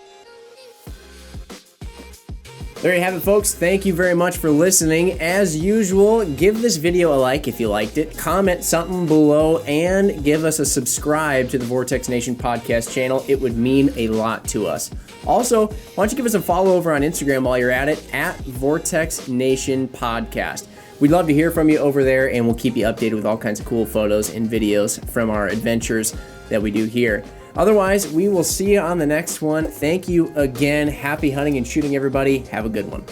Speaker 3: There you have it, folks. Thank you very much for listening. As usual, give this video a like if you liked it, comment something below, and give us a subscribe to the Vortex Nation podcast channel. It would mean a lot to us. Also, why don't you give us a follow over on Instagram while you're at it, at Vortex Nation Podcast. We'd love to hear from you over there, and we'll keep you updated with all kinds of cool photos and videos from our adventures that we do here. Otherwise, we will see you on the next one. Thank you again. Happy hunting and shooting, everybody. Have a good one.